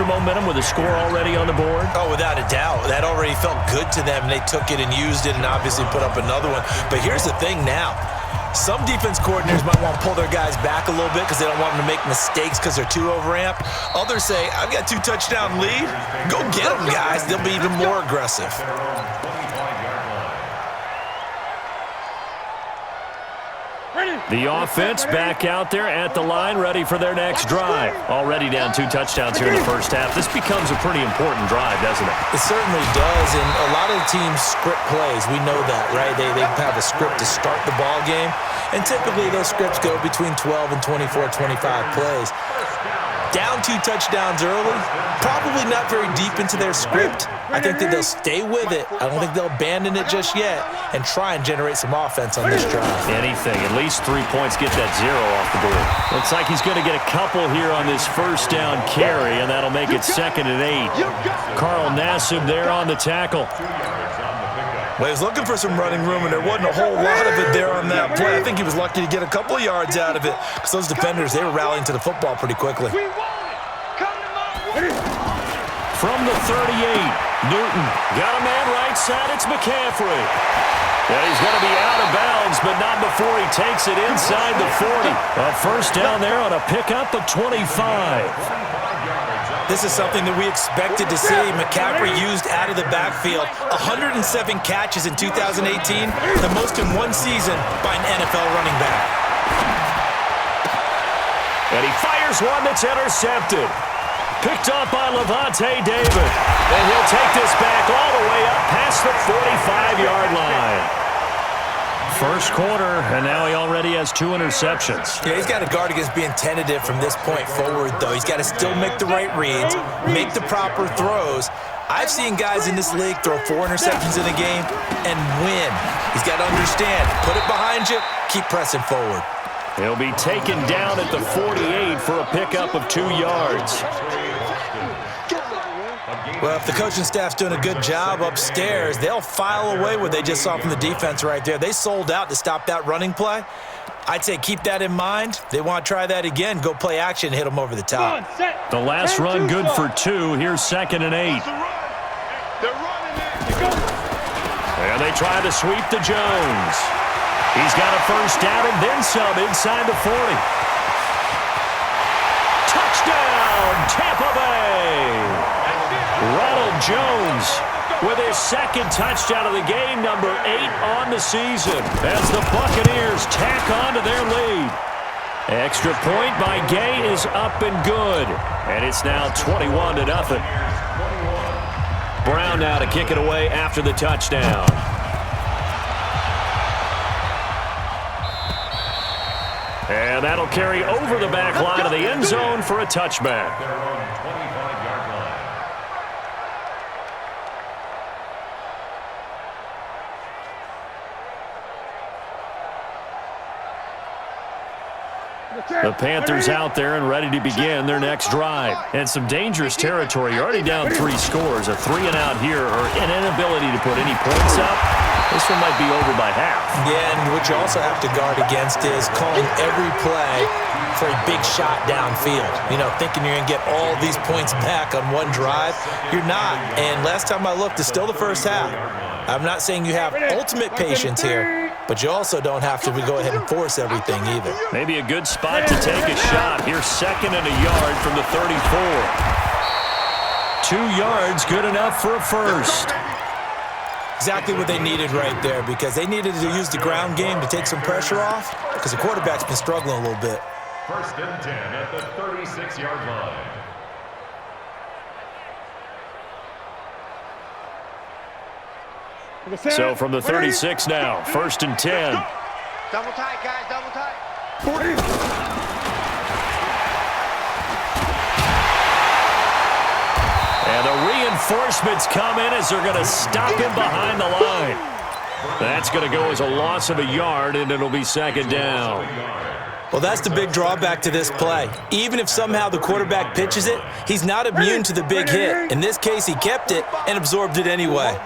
extra momentum with a score already on the board? Oh, without a doubt. That already felt good to them. They took it and used it and obviously put up another one. But here's the thing now. Some defense coordinators might want to pull their guys back a little bit because they don't want them to make mistakes because they're too overamped. Others say, I've got 2-touchdown lead. Go get them, guys. They'll be even more aggressive. The offense back out there at the line, ready for their next drive. Already down 2 touchdowns here in the first half. This becomes a pretty important drive, doesn't it? It certainly does, and a lot of the teams script plays. We know that, right? They have a script to start the ball game, and typically those scripts go between 12 and 24, 25 plays. Down 2 touchdowns early, probably not very deep into their script. I think that they'll stay with it. I don't think they'll abandon it just yet and try and generate some offense on this drive. Anything. At least 3 points, get that 0 off the board. Looks like he's going to get a couple here on this first down carry, and that'll make it 2nd and 8. Carl Nassib there on the tackle. Well, he was looking for some running room, and there wasn't a whole lot of it there on that play. I think he was lucky to get a couple of yards out of it because those defenders, they were rallying to the football pretty quickly. From the 38, Newton got a man right side. It's McCaffrey. And he's going to be out of bounds, but not before he takes it inside the 40. A first down there on a pickup of 25. This is something that we expected to see. McCaffrey used out of the backfield. 107 catches in 2018, the most in one season by an NFL running back. And he fires one that's intercepted. Picked up by Levante David. And he'll take this back all the way up past the 45-yard line. First quarter, and now he already has 2 interceptions. Yeah, he's got to guard against being tentative from this point forward, though. He's got to still make the right reads, make the proper throws. I've seen guys in this league throw 4 interceptions in a game and win. He's got to understand, put it behind you, keep pressing forward. He'll be taken down at the 48 for a pickup of 2 yards. Well, if the coaching staff's doing a good job upstairs, they'll file away what they just saw from the defense right there. They sold out to stop that running play. I'd say keep that in mind. They want to try that again. Go play action, hit them over the top. The last run good for 2. Here's 2nd and 8. And they try to sweep to Jones. He's got a first down and then some inside the 40. Touchdown, Tampa Bay! Ronald Jones with his 2nd touchdown of the game, number 8 on the season, as the Buccaneers tack on to their lead. Extra point by Gay is up and good, and it's now 21-0. Brown now to kick it away after the touchdown. And that'll carry over the back line of the end zone for a touchback. The Panthers out there and ready to begin their next drive. And some dangerous territory. You're already down 3 scores. A 3-and-out here or an inability to put any points up. This one might be over by half. Yeah, and what you also have to guard against is calling every play for a big shot downfield. You know, thinking you're going to get all these points back on one drive. You're not. And last time I looked, it's still the first half. I'm not saying you have ultimate patience here, but you also don't have to go ahead and force everything either. Maybe a good spot to take a shot. Here's 2nd and a yard from the 34. 2 yards, good enough for a first. Exactly what they needed right there, because they needed to use the ground game to take some pressure off, because the quarterback's been struggling a little bit. 1st and 10 at the 36-yard line. So from the 36 now, 1st and 10. Double tight, guys, double tight. 40. And the reinforcements come in as they're going to stop him behind the line. That's going to go as a loss of a yard, and it'll be 2nd down. Well, that's the big drawback to this play. Even if somehow the quarterback pitches it, he's not immune to the big hit. In this case, he kept it and absorbed it anyway.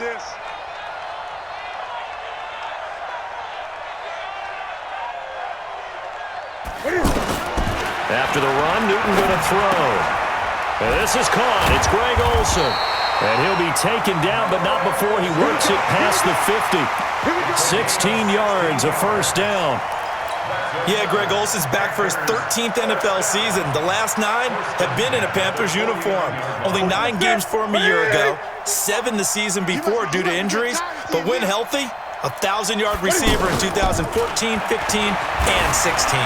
After the run, Newton going to throw. This is caught. It's Greg Olsen. And he'll be taken down, but not before he works it past the 50. 16 yards, a first down. Yeah, Greg Olsen's back for his 13th NFL season. The last 9 have been in a Panthers uniform. Only 9 games for him a year ago, 7 the season before due to injuries. But when healthy, a 1,000-yard receiver in 2014, 15, and 16.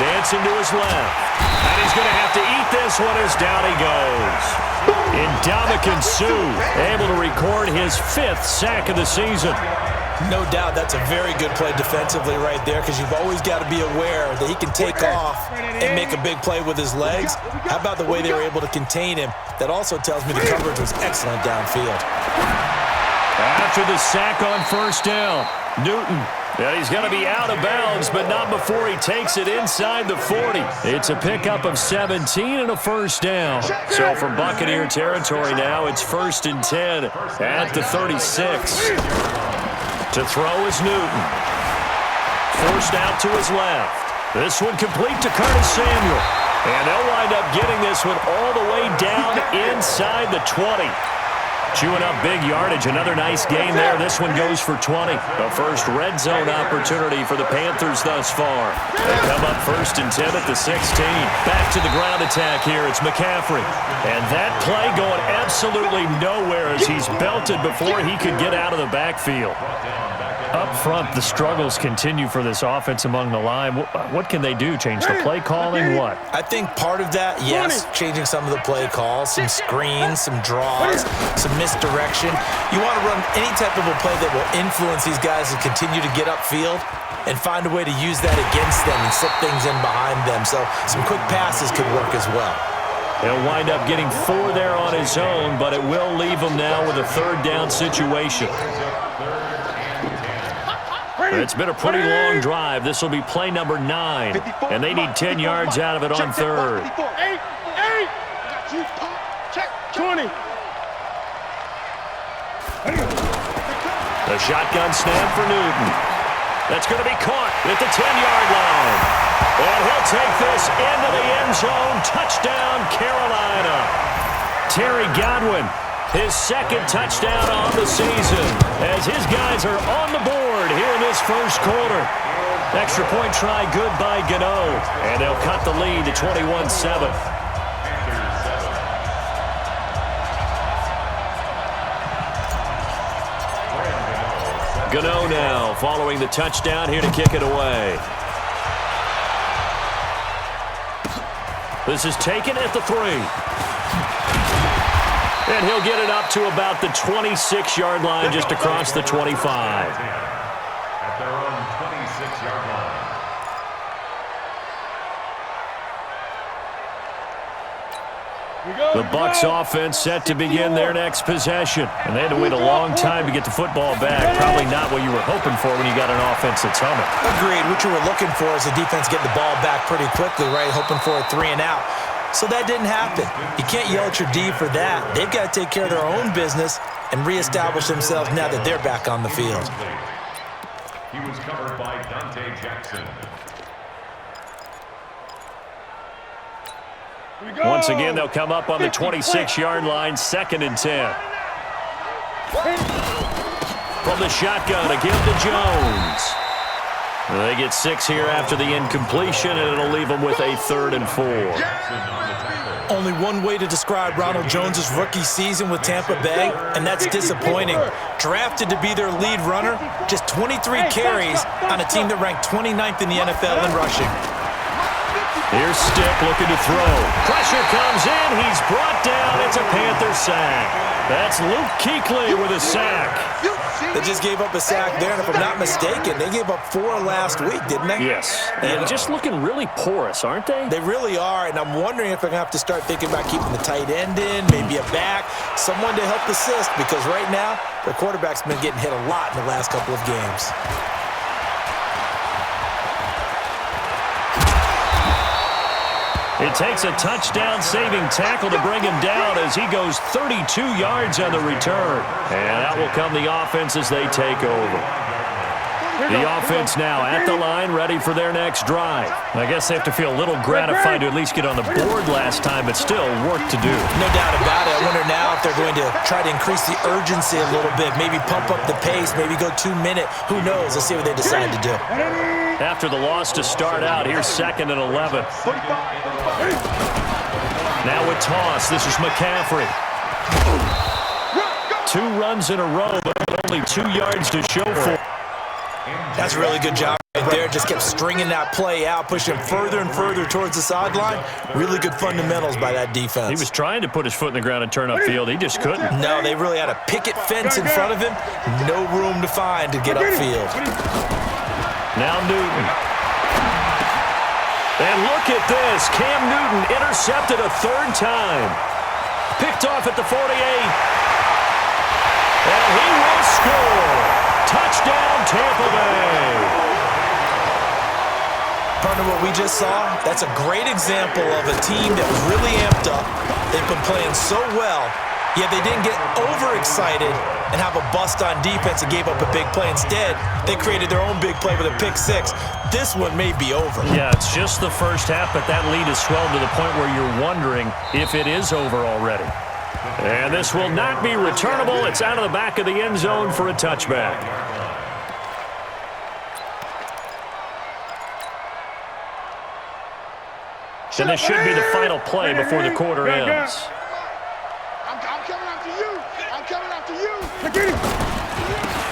Dancing to his left. And he's going to have to eat this one as down he goes. Ndamukong Suh able to record his 5th sack of the season. No doubt that's a very good play defensively right there, because you've always got to be aware that he can take off and make a big play with his legs. How about the way they were able to contain him? That also tells me the coverage was excellent downfield. After the sack on first down, Newton. And he's going to be out of bounds, but not before he takes it inside the 40. It's a pickup of 17 and a first down. So from Buccaneer territory now, it's 1st and 10 at the 36. To throw is Newton. Forced out to his left. This one complete to Curtis Samuel. And they'll wind up getting this one all the way down inside the 20. Chewing up big yardage. Another nice gain there. This one goes for 20. The first red zone opportunity for the Panthers thus far. They come up 1st and 10 at the 16. Back to the ground attack here. It's McCaffrey. And that play going absolutely nowhere as he's belted before he could get out of the backfield. Up front, the struggles continue for this offense among the line. What can they do? Change the play calling? What? I think part of that, yes, changing some of the play calls, some screens, some draws, some misdirection. You want to run any type of a play that will influence these guys to continue to get upfield and find a way to use that against them and slip things in behind them. So some quick passes could work as well. He'll wind up getting 4 there on his own, but it will leave him now with a 3rd down situation. It's been a pretty long drive. This will be play number 9, and they need 10 yards out of it on 3rd. 20. The shotgun snap for Newton. That's going to be caught at the 10-yard line. And he'll take this into the end zone. Touchdown, Carolina. Terry Godwin, his 2nd touchdown on the season, as his guys are on the board here in this first quarter. Extra point try good by Gano, and they'll cut the lead to 21-7. Gano now following the touchdown here to kick it away. This is taken at the 3. And he'll get it up to about the 26-yard line, just across the 25. At their own 26-yard line. The Bucs offense set to begin their next possession. And they had to wait a long time to get the football back. Probably not what you were hoping for when you got an offense that's humming. Agreed. What you were looking for is the defense getting the ball back pretty quickly, right? Hoping for a 3 and out. So that didn't happen. You can't yell at your D for that. They've got to take care of their own business and reestablish themselves now that they're back on the field. He was covered by Dante Jackson. Once again, they'll come up on the 26-yard line, 2nd and 10. From the shotgun, again to Jones. They get 6 here after the incompletion, and it'll leave them with a 3rd and 4. Only one way to describe Ronald Jones' rookie season with Tampa Bay, and that's disappointing. Drafted to be their lead runner, just 23 carries on a team that ranked 29th in the NFL in rushing. Here's Stick looking to throw. Pressure comes in. He's brought down. It's a Panther sack. That's Luke Kuechly with a sack. They just gave up a sack there, and if I'm not mistaken, they gave up 4 last week, didn't they? Yes. And just looking really porous, aren't they? They really are, and I'm wondering if they're going to have to start thinking about keeping the tight end in, maybe a back, someone to help assist, because right now, their quarterback's been getting hit a lot in the last couple of games. It takes a touchdown-saving tackle to bring him down as he goes 32 yards on the return. And that will come the offense as they take over. The offense now at the line, ready for their next drive. I guess they have to feel a little gratified to at least get on the board last time, but still work to do. No doubt about it. I wonder now if they're going to try to increase the urgency a little bit, maybe pump up the pace, maybe go 2-minute. Who knows? Let's see what they decide to do. After the loss to start out, here's 2nd and 11. Now with toss, this is McCaffrey. 2 runs in a row, but only 2 yards to show for. That's a really good job right there. Just kept stringing that play out, pushing further and further towards the sideline. Really good fundamentals by that defense. He was trying to put his foot in the ground and turn upfield. He just couldn't. No, they really had a picket fence in front of him. No room to find to get upfield. Now Newton. And look at this. Cam Newton intercepted a 3rd time. Picked off at the 48. And he will score. Touchdown, Tampa Bay. Partner, what we just saw, that's a great example of a team that was really amped up. They've been playing so well, yet they didn't get overexcited and have a bust on defense and gave up a big play. Instead, they created their own big play with a pick 6. This one may be over. Yeah, it's just the first half, but that lead has swelled to the point where you're wondering if it is over already. And this will not be returnable. It's out of the back of the end zone for a touchback. And this should be the final play before the quarter ends. I'm coming after you. I'm coming after you.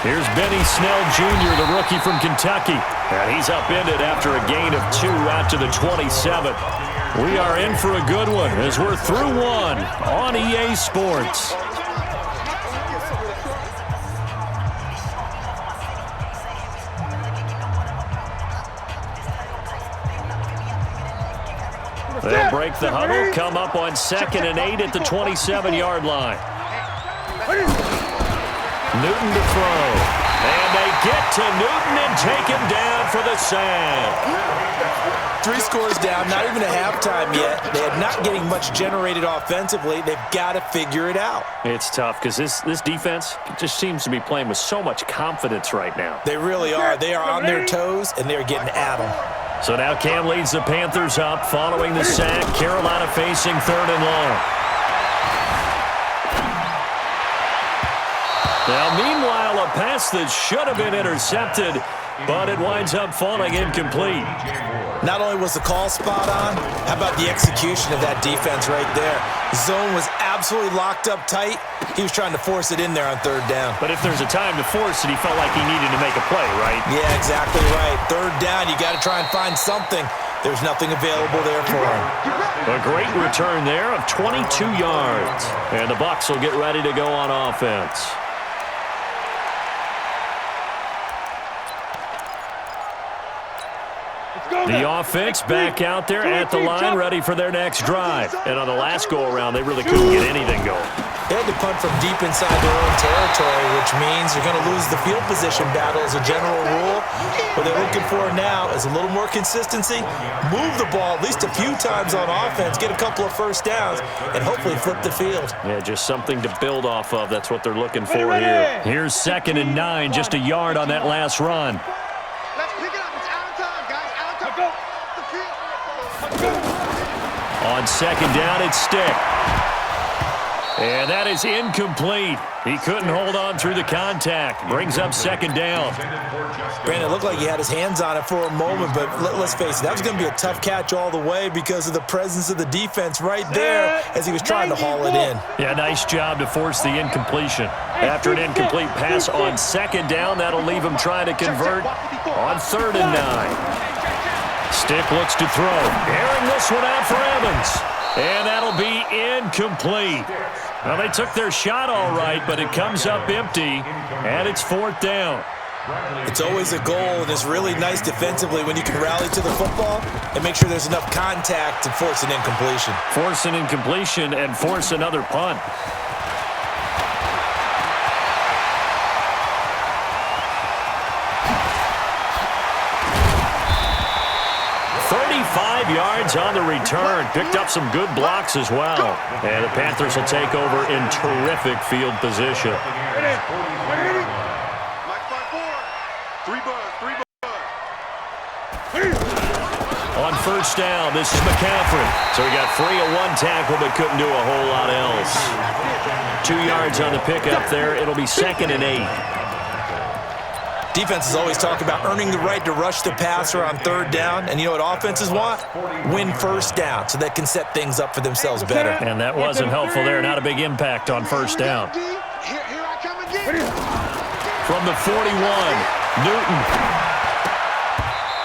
Here's Benny Snell Jr., the rookie from Kentucky. And he's upended after a gain of 2 out to the 27. We are in for a good one as we're through 1 on EA Sports. They'll break the huddle, come up on 2nd and 8 at the 27-yard line. Newton to throw. And they get to Newton and take him down for the sack. 3 scores down, not even a halftime yet. They are not getting much generated offensively. They've got to figure it out. It's tough because this defense just seems to be playing with so much confidence right now. They really are. They are on their toes, and they're getting at them. So now Cam leads the Panthers up following the sack. Carolina facing 3rd and long. Now, meanwhile, a pass that should have been intercepted, but it winds up falling incomplete. Not only was the call spot on, how about the execution of that defense right there? Zone was absolutely locked up tight. He was trying to force it in there on 3rd down. But if there's a time to force it, he felt like he needed to make a play, right? Yeah, exactly right. 3rd down, you got to try and find something. There's nothing available there for him. A great return there of 22 yards. And the Bucs will get ready to go on offense. The offense back out there at the line, ready for their next drive. And on the last go-around, they really couldn't get anything going. They had to punt from deep inside their own territory, which means you're going to lose the field position battle as a general rule. What they're looking for now is a little more consistency, move the ball at least a few times on offense, get a couple of 1st downs, and hopefully flip the field. Yeah, just something to build off of. That's what they're looking for here. Here's 2nd and 9, just a yard on that last run. Let's pick it up. It's out of time, guys. Out of time. The field. On 2nd down, it's Stick. And that is incomplete. He couldn't hold on through the contact. Brings up 2nd down. Brandon, it looked like he had his hands on it for a moment, but let's face it, that was going to be a tough catch all the way because of the presence of the defense right there as he was trying to haul it in. Yeah, nice job to force the incompletion. After an incomplete pass on 2nd down, that'll leave him trying to convert on 3rd and 9. Stick looks to throw. Airing this one out for Evans. And that'll be incomplete. Well, they took their shot all right, but it comes up empty, and it's 4th down. It's always a goal, and it's really nice defensively when you can rally to the football and make sure there's enough contact to force an incompletion. Force an incompletion and force another punt. Yards on the return. Picked up some good blocks as well. And the Panthers will take over in terrific field position. Mike 5-4. 3 bucks. first down. This is McCaffrey. So he got free of one tackle but couldn't do a whole lot else. 2 yards on the pickup there. It'll be 2nd and 8. Defenses always talk about earning the right to rush the passer on 3rd down. And you know what offenses want? Win first down so they can set things up for themselves better. And that wasn't helpful there. Not a big impact on first down. Here I come again. From the 41, Newton.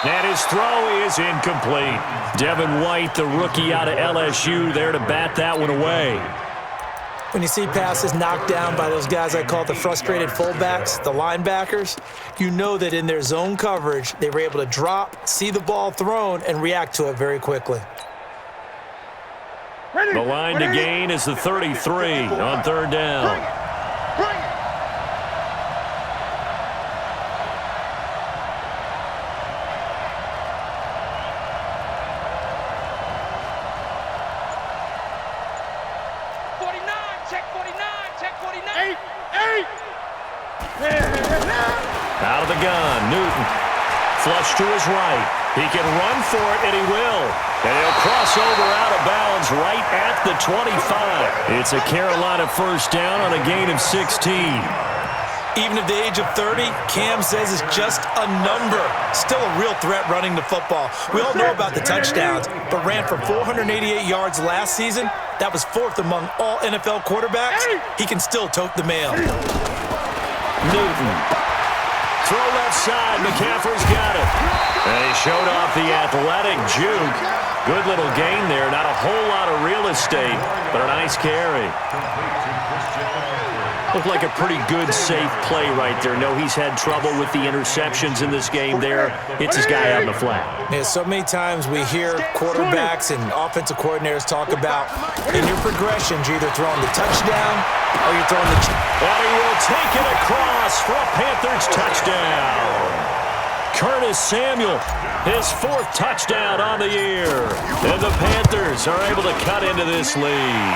And his throw is incomplete. Devin White, the rookie out of LSU, there to bat that one away. When you see passes knocked down by those guys I call the frustrated fullbacks, the linebackers, you know that in their zone coverage, they were able to drop, see the ball thrown, and react to it very quickly. The line to gain is the 33 on 3rd down. Bring it. 8. Out of the gun, Newton. Flush to his right. He can run for it, and he will. And he'll cross over out of bounds right at the 25. It's a Carolina first down on a gain of 16. Even at the age of 30, Cam says it's just a number. Still a real threat running the football. We all know about the touchdowns, but ran for 488 yards last season. That was 4th among all NFL quarterbacks. He can still tote the mail. Newton. Throw left side. McCaffrey's got it. And he showed off the athletic juke. Good little gain there. Not a whole lot of real estate, but a nice carry. Looked like a pretty good, safe play right there. No, he's had trouble with the interceptions in this game there. Hits his guy out in the flat. Yeah, so many times we hear quarterbacks and offensive coordinators talk about in your progressions, you're either throwing the touchdown or you're throwing the... And he will take it across for a Panthers touchdown. Curtis Samuel, his 4th touchdown on the year. And the Panthers are able to cut into this lead.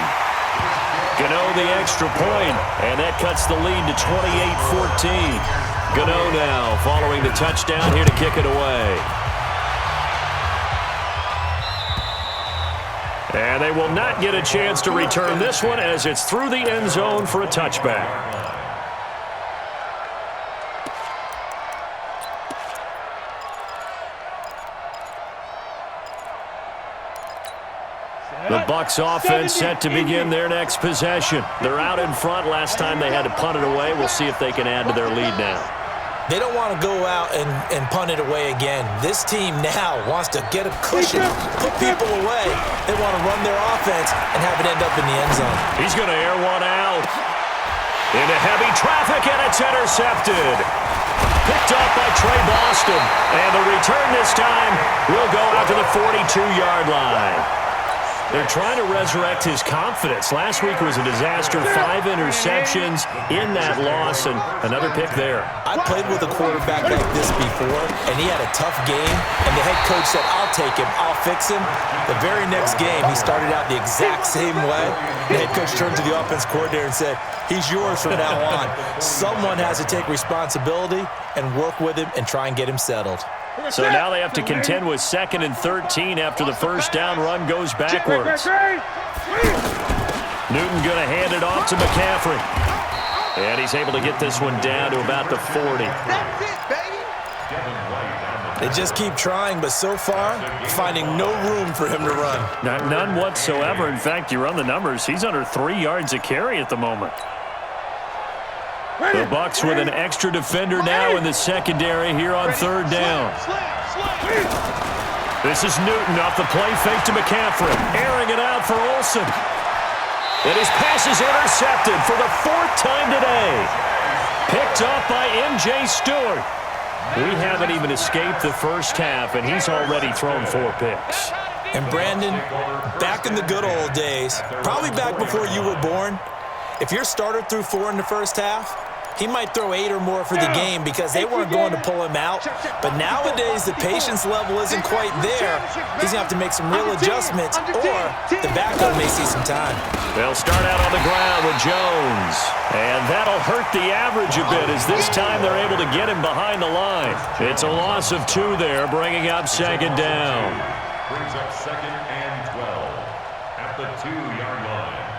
Gano the extra point, and that cuts the lead to 28-14. Gano now following the touchdown here to kick it away. And they will not get a chance to return this one as it's through the end zone for a touchback. The Bucs offense set to begin their next possession. They're out in front. Last time they had to punt it away. We'll see if they can add to their lead now. They don't want to go out and punt it away again. This team now wants to get a cushion, put people away. They want to run their offense and have it end up in the end zone. He's going to air one out. Into heavy traffic, and it's intercepted. Picked up by Trey Boston. And the return this time will go out to the 42-yard line. They're trying to resurrect his confidence. Last week was a disaster. 5 interceptions in that loss, and another pick there. I played with a quarterback like this before, and he had a tough game, and the head coach said, I'll take him, I'll fix him. The very next game, he started out the exact same way. The head coach turned to the offense coordinator and said, he's yours from now on. Someone has to take responsibility and work with him and try and get him settled. So now they have to contend with 2nd and 13 after the first down run goes backwards. Newton going to hand it off to McCaffrey. And he's able to get this one down to about the 40. That's it, baby. They just keep trying, but so far, finding no room for him to run. None whatsoever. In fact, you run the numbers. He's under 3 yards a carry at the moment. The Bucs with an extra defender now in the secondary here on 3rd down. This is Newton off the play fake to McCaffrey. Airing it out for Olsen. And his pass is intercepted for the 4th time today. Picked up by M.J. Stewart. We haven't even escaped the first half, and he's already thrown 4 picks. And Brandon, back in the good old days, probably back before you were born, if your starter threw 4 in the first half, he might throw 8 or more for the game because they weren't going to pull him out. But nowadays, the patience level isn't quite there. He's going to have to make some real adjustments, or the backup may see some time. They'll start out on the ground with Jones. And that'll hurt the average a bit as this time they're able to get him behind the line. It's a loss of 2 there, bringing up 2nd down. Brings up 2nd and 12 at the 2-yard line.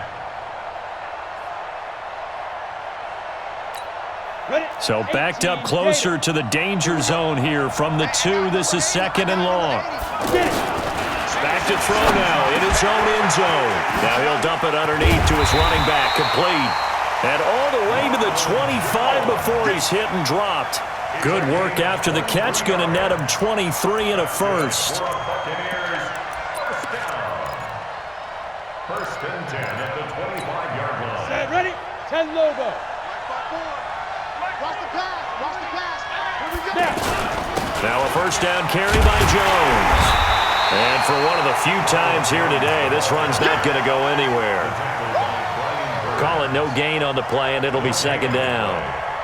So backed up closer to the danger zone here from the 2. This is 2nd and long. Back to throw now in his own end zone. Now he'll dump it underneath to his running back, complete. And all the way to the 25 before he's hit and dropped. Good work after the catch, going to net him 23 and a first. First and 10 at the 25-yard line. Set, ready? 10 logo. Watch the pass. Watch the pass. Here we go. Now a first down carry by Jones. And for one of the few times here today, this run's not going to go anywhere. Call it no gain on the play, and it'll be 2nd down.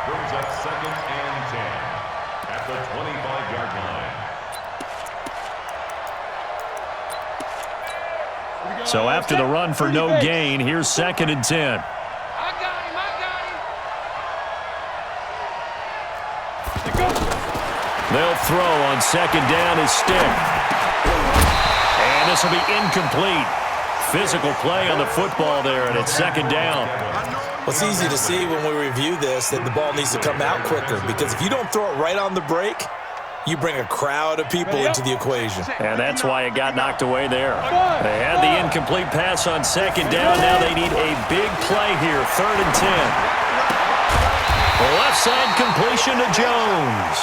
Brings up 2nd and 10 at the 25-yard line. So after the run for no gain, here's 2nd and 10. They'll throw on 2nd down his stick. And this will be incomplete. Physical play on the football there, and it's 2nd down. Well, it's easy to see when we review this that the ball needs to come out quicker, because if you don't throw it right on the break, you bring a crowd of people into the equation. And that's why it got knocked away there. They had the incomplete pass on 2nd down. Now they need a big play here, 3rd and 10. Left side completion to Jones.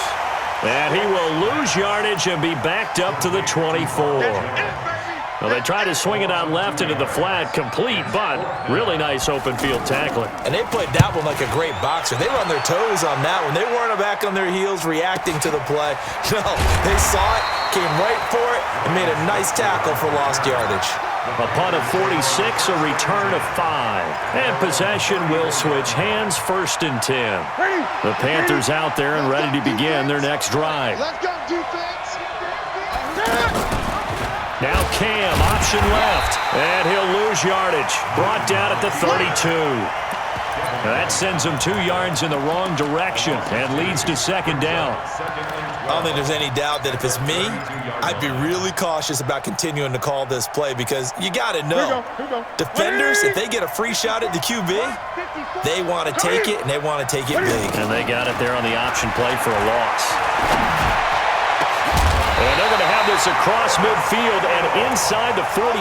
And he will lose yardage and be backed up to the 24. Well, they tried to swing it out left into the flat, complete, but really nice open field tackling. And they played that one like a great boxer. They were on their toes on that one. They weren't back on their heels reacting to the play. No, they saw it, came right for it, and made a nice tackle for lost yardage. A punt of 46, a return of 5. And possession will switch hands, 1st and 10. The Panthers out there and ready to begin their next drive. Let's go, defense. Now Cam, option left, and he'll lose yardage. Brought down at the 32. That sends him 2 yards in the wrong direction and leads to 2nd down. I don't think there's any doubt that if it's me, I'd be really cautious about continuing to call this play, because you got to know, defenders, if they get a free shot at the QB, they want to take it, and they want to take it big. And they got it there on the option play for a loss. And they're going to have this across midfield and inside the 45.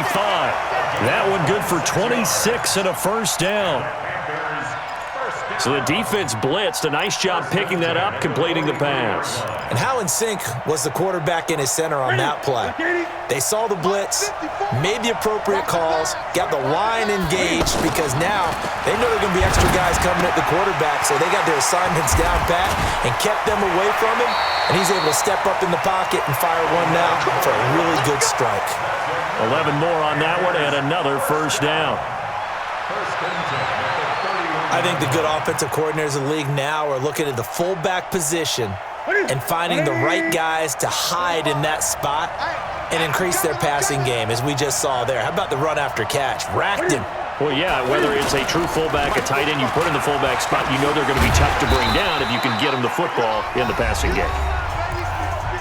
That one good for 26 and a first down. So the defense blitzed. A nice job picking that up, completing the pass. And how in sync was the quarterback in his center on that play? They saw the blitz, made the appropriate calls, got the line engaged, because now they know there are going to be extra guys coming at the quarterback, so they got their assignments down pat and kept them away from him, and he's able to step up in the pocket and fire one now for a really good strike. 11 more on that one and another first down. I think the good offensive coordinators in the league now are looking at the fullback position and finding the right guys to hide in that spot and increase their passing game, as we just saw there. How about the run after catch? Racked him. Well, yeah, whether it's a true fullback, a tight end, you put in the fullback spot, you know they're going to be tough to bring down if you can get them the football in the passing game.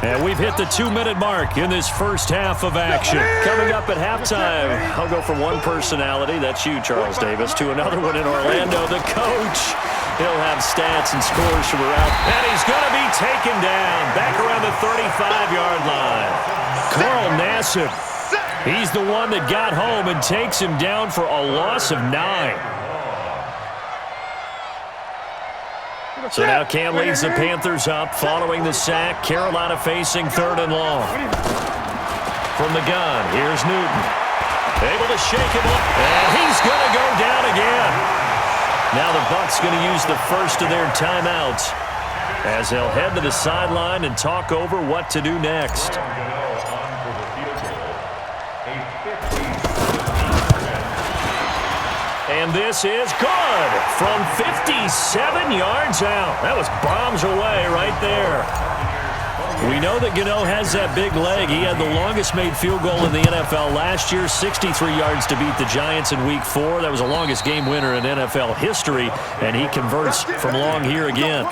And we've hit the 2-minute mark in this first half of action. Coming up at halftime, I'll go from one personality, that's you, Charles Davis, to another one in Orlando, the coach. He'll have stats and scores from around, and he's going to be taken down back around the 35-yard line. Carl Nassib, he's the one that got home and takes him down for a loss of 9. So now Cam leads the Panthers up following the sack. Carolina facing 3rd and long. From the gun, here's Newton. Able to shake him up, and he's going to go down again. Now the Bucs going to use the first of their timeouts as they'll head to the sideline and talk over what to do next. And this is good from 57 yards out. That was bombs away right there. We know that Gano has that big leg. He had the longest made field goal in the NFL last year, 63 yards to beat the Giants in Week 4. That was the longest game winner in NFL history, and he converts from long here again.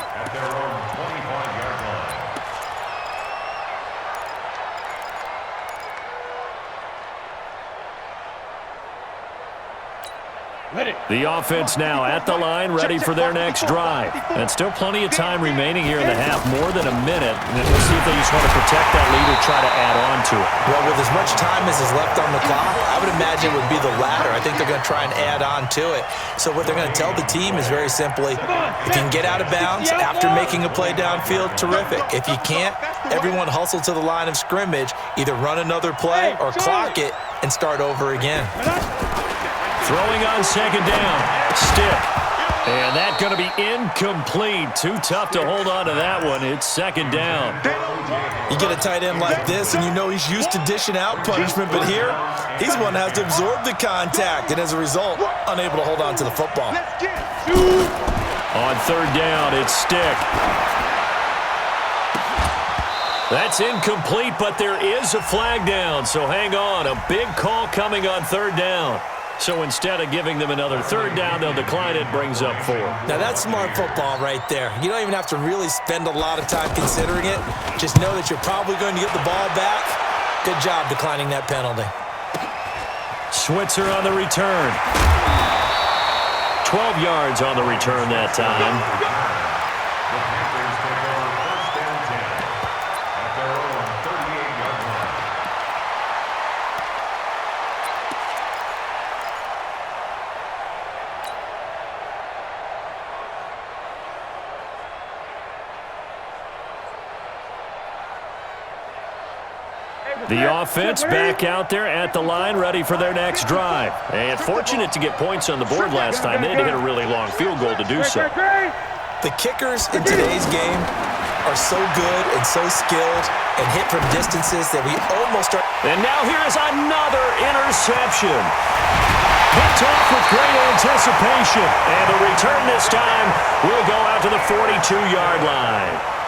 The offense now at the line, ready for their next drive. And still plenty of time remaining here in the half, more than a minute. And we'll see if they just want to protect that lead or try to add on to it. Well, with as much time as is left on the clock, I would imagine it would be the latter. I think they're going to try and add on to it. So what they're going to tell the team is very simply, if you can get out of bounds after making a play downfield, terrific. If you can't, everyone hustle to the line of scrimmage, either run another play or clock it and start over again. Throwing on second down. Stick. And that's going to be incomplete. Too tough to hold on to that one. It's second down. You get a tight end like this, and you know he's used to dishing out punishment, but here, he's one that has to absorb the contact, and as a result, unable to hold on to the football. On third down, it's Stick. That's incomplete, but there is a flag down, so hang on. A big call coming on third down. So instead of giving them another third down, they'll decline it, brings up 4. Now that's smart football right there. You don't even have to really spend a lot of time considering it. Just know that you're probably going to get the ball back. Good job declining that penalty. Switzer on the return. 12 yards on the return that time. The Panthers take over first and 10 at their own 38-yard line. The offense back out there at the line, ready for their next drive. And fortunate to get points on the board last time. They had to hit a really long field goal to do so. The kickers in today's game are so good and so skilled and hit from distances that we almost are. And now here is another interception. Picked off with great anticipation. And the return this time will go out to the 42-yard line.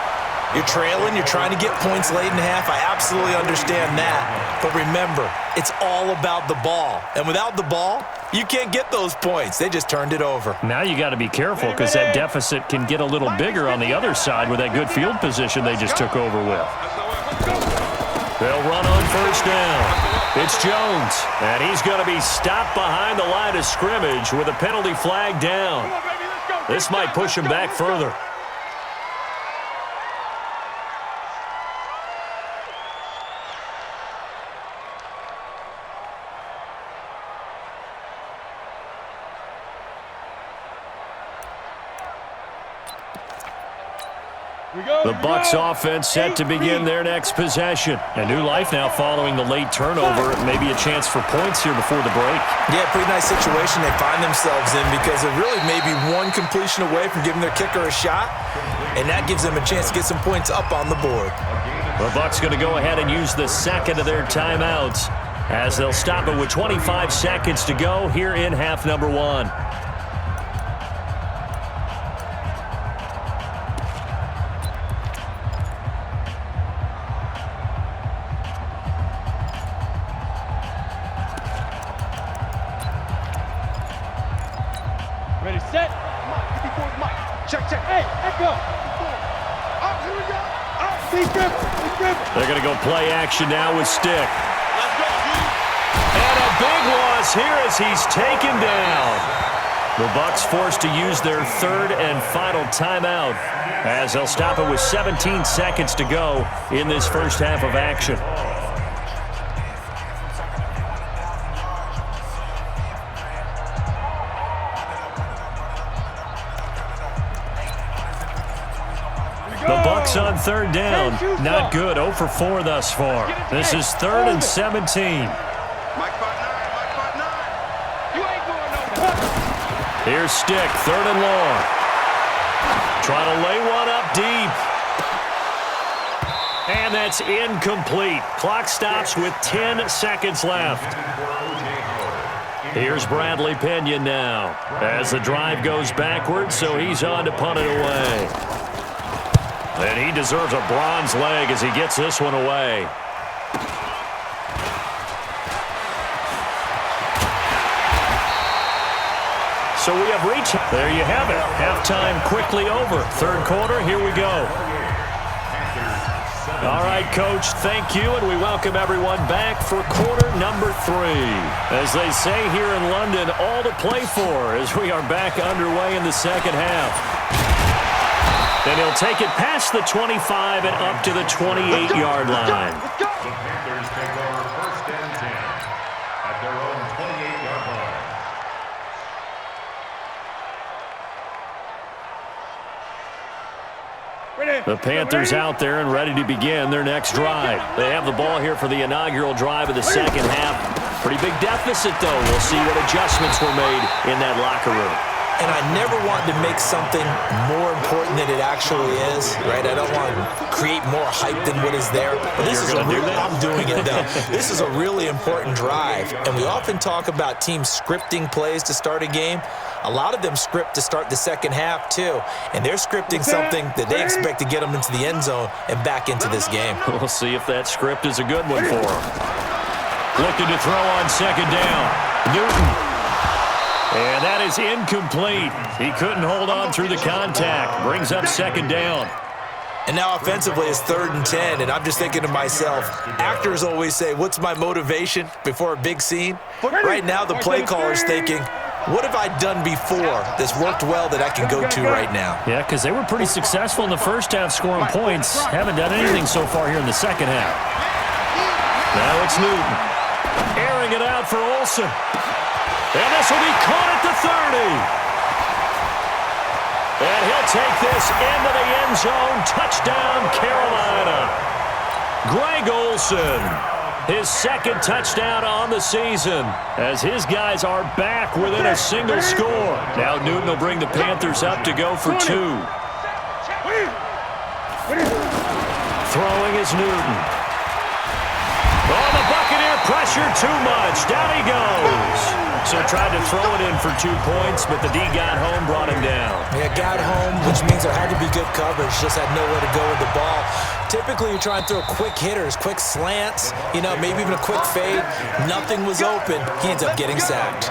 You're trailing, you're trying to get points late in half. I absolutely understand that. But remember, it's all about the ball. And without the ball, you can't get those points. They just turned it over. Now you got to be careful because that deficit can get a little bigger on the other side with that good field position they just took over with. They'll run on first down. It's Jones, and he's going to be stopped behind the line of scrimmage with a penalty flag down. This might push him back further. The Bucs offense set to begin their next possession. A new life now following the late turnover. Maybe a chance for points here before the break. Yeah, pretty nice situation they find themselves in because they're really maybe one completion away from giving their kicker a shot, and that gives them a chance to get some points up on the board. The Bucs going to go ahead and use the second of their timeouts as they'll stop it with 25 seconds to go here in half number 1. Ready, set. Mike. Check. Hey, echo. Up, here we go. Up, he's driven. They're going to go play action now with Stick. And a big loss here as he's taken down. The Bucs forced to use their third and final timeout as they'll stop it with 17 seconds to go in this first half of action. The Bucs on third down. Not good. 0 for 4 thus far. This is 3rd and 17. Here's Stick, 3rd and long. Trying to lay one up deep. And that's incomplete. Clock stops with 10 seconds left. Here's Bradley Pinion now as the drive goes backwards, so he's on to punt it away. And he deserves a bronze leg as he gets this one away. So we have reached. There you have it. Halftime quickly over. Third quarter, here we go. Panthers 7, All right, Coach, thank you, and we welcome everyone back for quarter number 3. As they say here in London, all to play for as we are back underway in the second half. And he'll take it past the 25 and up to the 28-yard line. The Panthers take over first and 10 at their own 28-yard line. The Panthers out there and ready to begin their next drive. They have the ball here for the inaugural drive of the second half. Pretty big deficit, though. We'll see what adjustments were made in that locker room. And I never want to make something more important than it actually is, right? I don't want to create more hype than what is there. But this is I'm doing it, though. This is a really important drive. And we often talk about teams scripting plays to start a game. A lot of them script to start the second half, too. And they're scripting something that they expect to get them into the end zone and back into this game. We'll see if that script is a good one for them. Looking to throw on second down. Newton. And that is incomplete. He couldn't hold on through the contact. Brings up second down. And now offensively it's 3rd and 10, and I'm just thinking to myself, actors always say, what's my motivation before a big scene? Right now the play caller's thinking, what have I done before that's worked well that I can go to right now? Yeah, because they were pretty successful in the first half scoring points. Haven't done anything so far here in the second half. Now it's Newton. Airing it out for Olsen. And this will be caught at the 30. And he'll take this into the end zone. Touchdown, Carolina. Greg Olsen, his second touchdown on the season, as his guys are back within a single score. Now Newton will bring the Panthers up to go for 2. Throwing is Newton. Oh, the Buccaneer pressure too much. Down he goes. So tried to throw it in for 2 points, but the D got home, brought him down. Yeah, got home, which means there had to be good coverage. Just had nowhere to go with the ball. Typically, you're trying to throw quick hitters, quick slants, maybe even a quick fade. Nothing was open. He ends up getting sacked.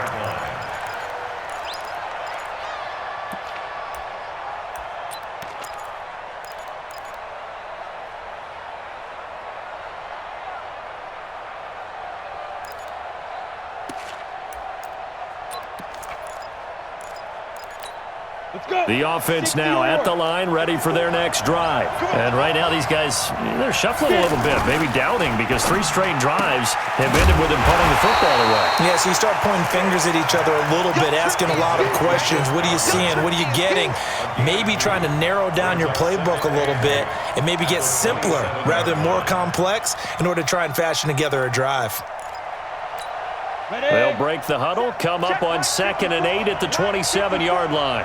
The offense now at the line, ready for their next drive. And right now these guys, they're shuffling a little bit, maybe doubting, because 3 straight drives have ended with them punting the football away. Yeah, so you start pointing fingers at each other a little bit, asking a lot of questions. What are you seeing? What are you getting? Maybe trying to narrow down your playbook a little bit and maybe get simpler rather than more complex in order to try and fashion together a drive. They'll break the huddle, come up on 2nd and 8 at the 27-yard line.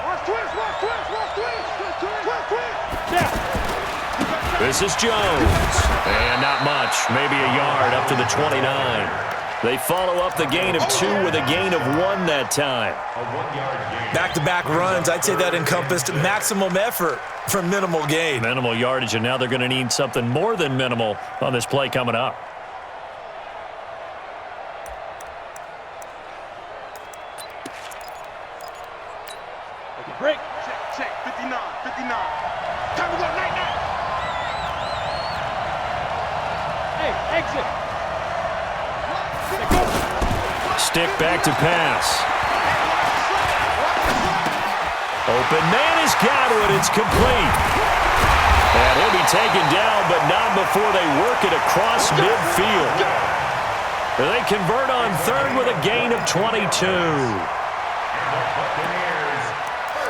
This is Jones. And not much, maybe a yard up to the 29. They follow up the gain of 2 with a gain of 1 that time. Back-to-back runs, I'd say that encompassed maximum effort for minimal gain. Minimal yardage, and now they're going to need something more than minimal on this play coming up. Break. Check. 59. Time to go. Night. Hey, exit. Stick back to pass. Open man has got it. It's complete. And he'll be taken down, but not before they work it across midfield. They convert on 3rd with a gain of 22.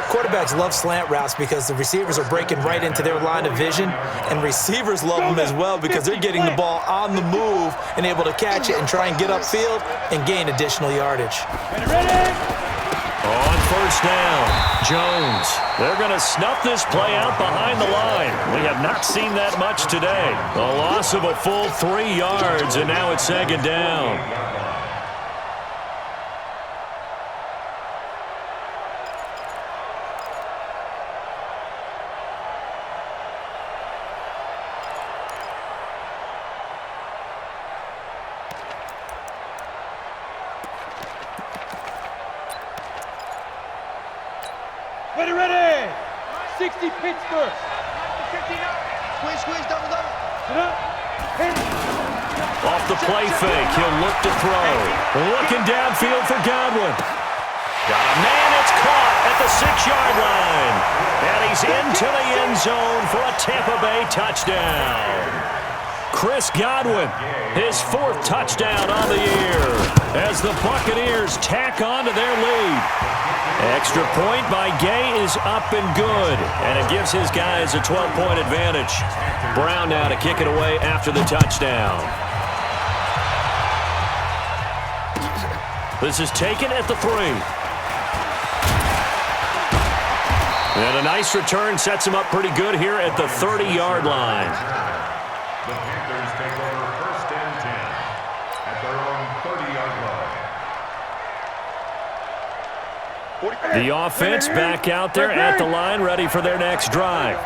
Quarterbacks love slant routes because the receivers are breaking right into their line of vision, and receivers love them as well because they're getting the ball on the move and able to catch it and try and get upfield and gain additional yardage. On 1st down, Jones. They're going to snuff this play out behind the line. We have not seen that much today. A loss of a full 3 yards, and now it's 2nd down. Ready. 60 Pittsburgh. Squeeze, double. Off the play fake, he'll look to throw. Looking downfield for Godwin. Got a man, it's caught at the 6-yard line. And he's into the end zone for a Tampa Bay touchdown. Chris Godwin, his 4th touchdown on the year as the Buccaneers tack on to their lead. Extra point by Gay is up and good, and it gives his guys a 12-point advantage. Brown now to kick it away after the touchdown. This is taken at the 3. And a nice return sets him up pretty good here at the 30-yard line. The Panthers take over 1st and 10 at their own 30-yard line. The offense back out there at the line, ready for their next drive.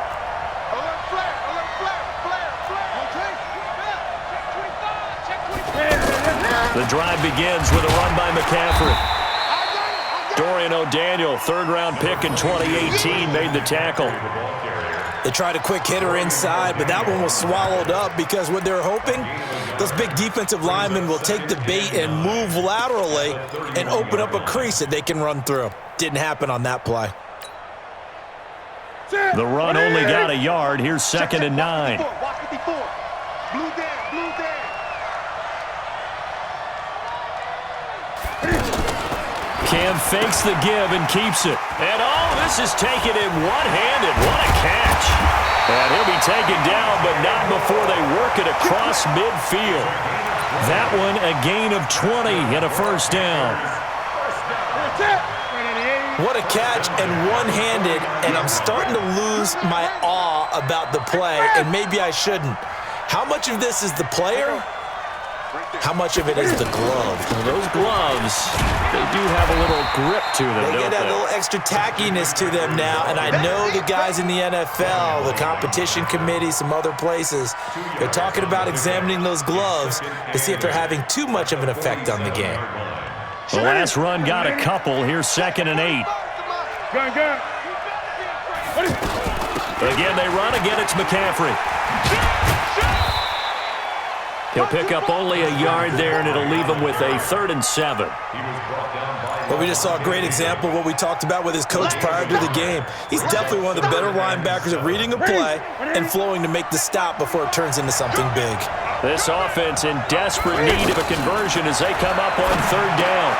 The drive begins with a run by McCaffrey. Dorian O'Daniel, 3rd-round pick in 2018, made the tackle. They tried a quick hitter inside, but that one was swallowed up because what they're hoping, those big defensive linemen will take the bait and move laterally and open up a crease that they can run through. Didn't happen on that play. The run only got a yard. Here's 2nd and 9. Cam fakes the give and keeps it. And this is taken in one-handed. What a catch. And he'll be taken down, but not before they work it across midfield. That one a gain of 20 and a 1st down. What a catch and one-handed, and I'm starting to lose my awe about the play, and maybe I shouldn't. How much of this is the player? How much of it is the glove? Well, those gloves, they do have a little grip to them, They don't get a they? little extra tackiness to them now, and I know the guys in the NFL, the competition committee, some other places, they're talking about examining those gloves to see if they're having too much of an effect on the game. The last run got a couple. Here's 2nd and 8. Again, they run. Again, it's McCaffrey. He'll pick up only a yard there, and it'll leave him with a 3rd and 7. Well, we just saw a great example of what we talked about with his coach prior to the game. He's definitely one of the better linebackers at reading a play and flowing to make the stop before it turns into something big. This offense in desperate need of a conversion as they come up on 3rd down.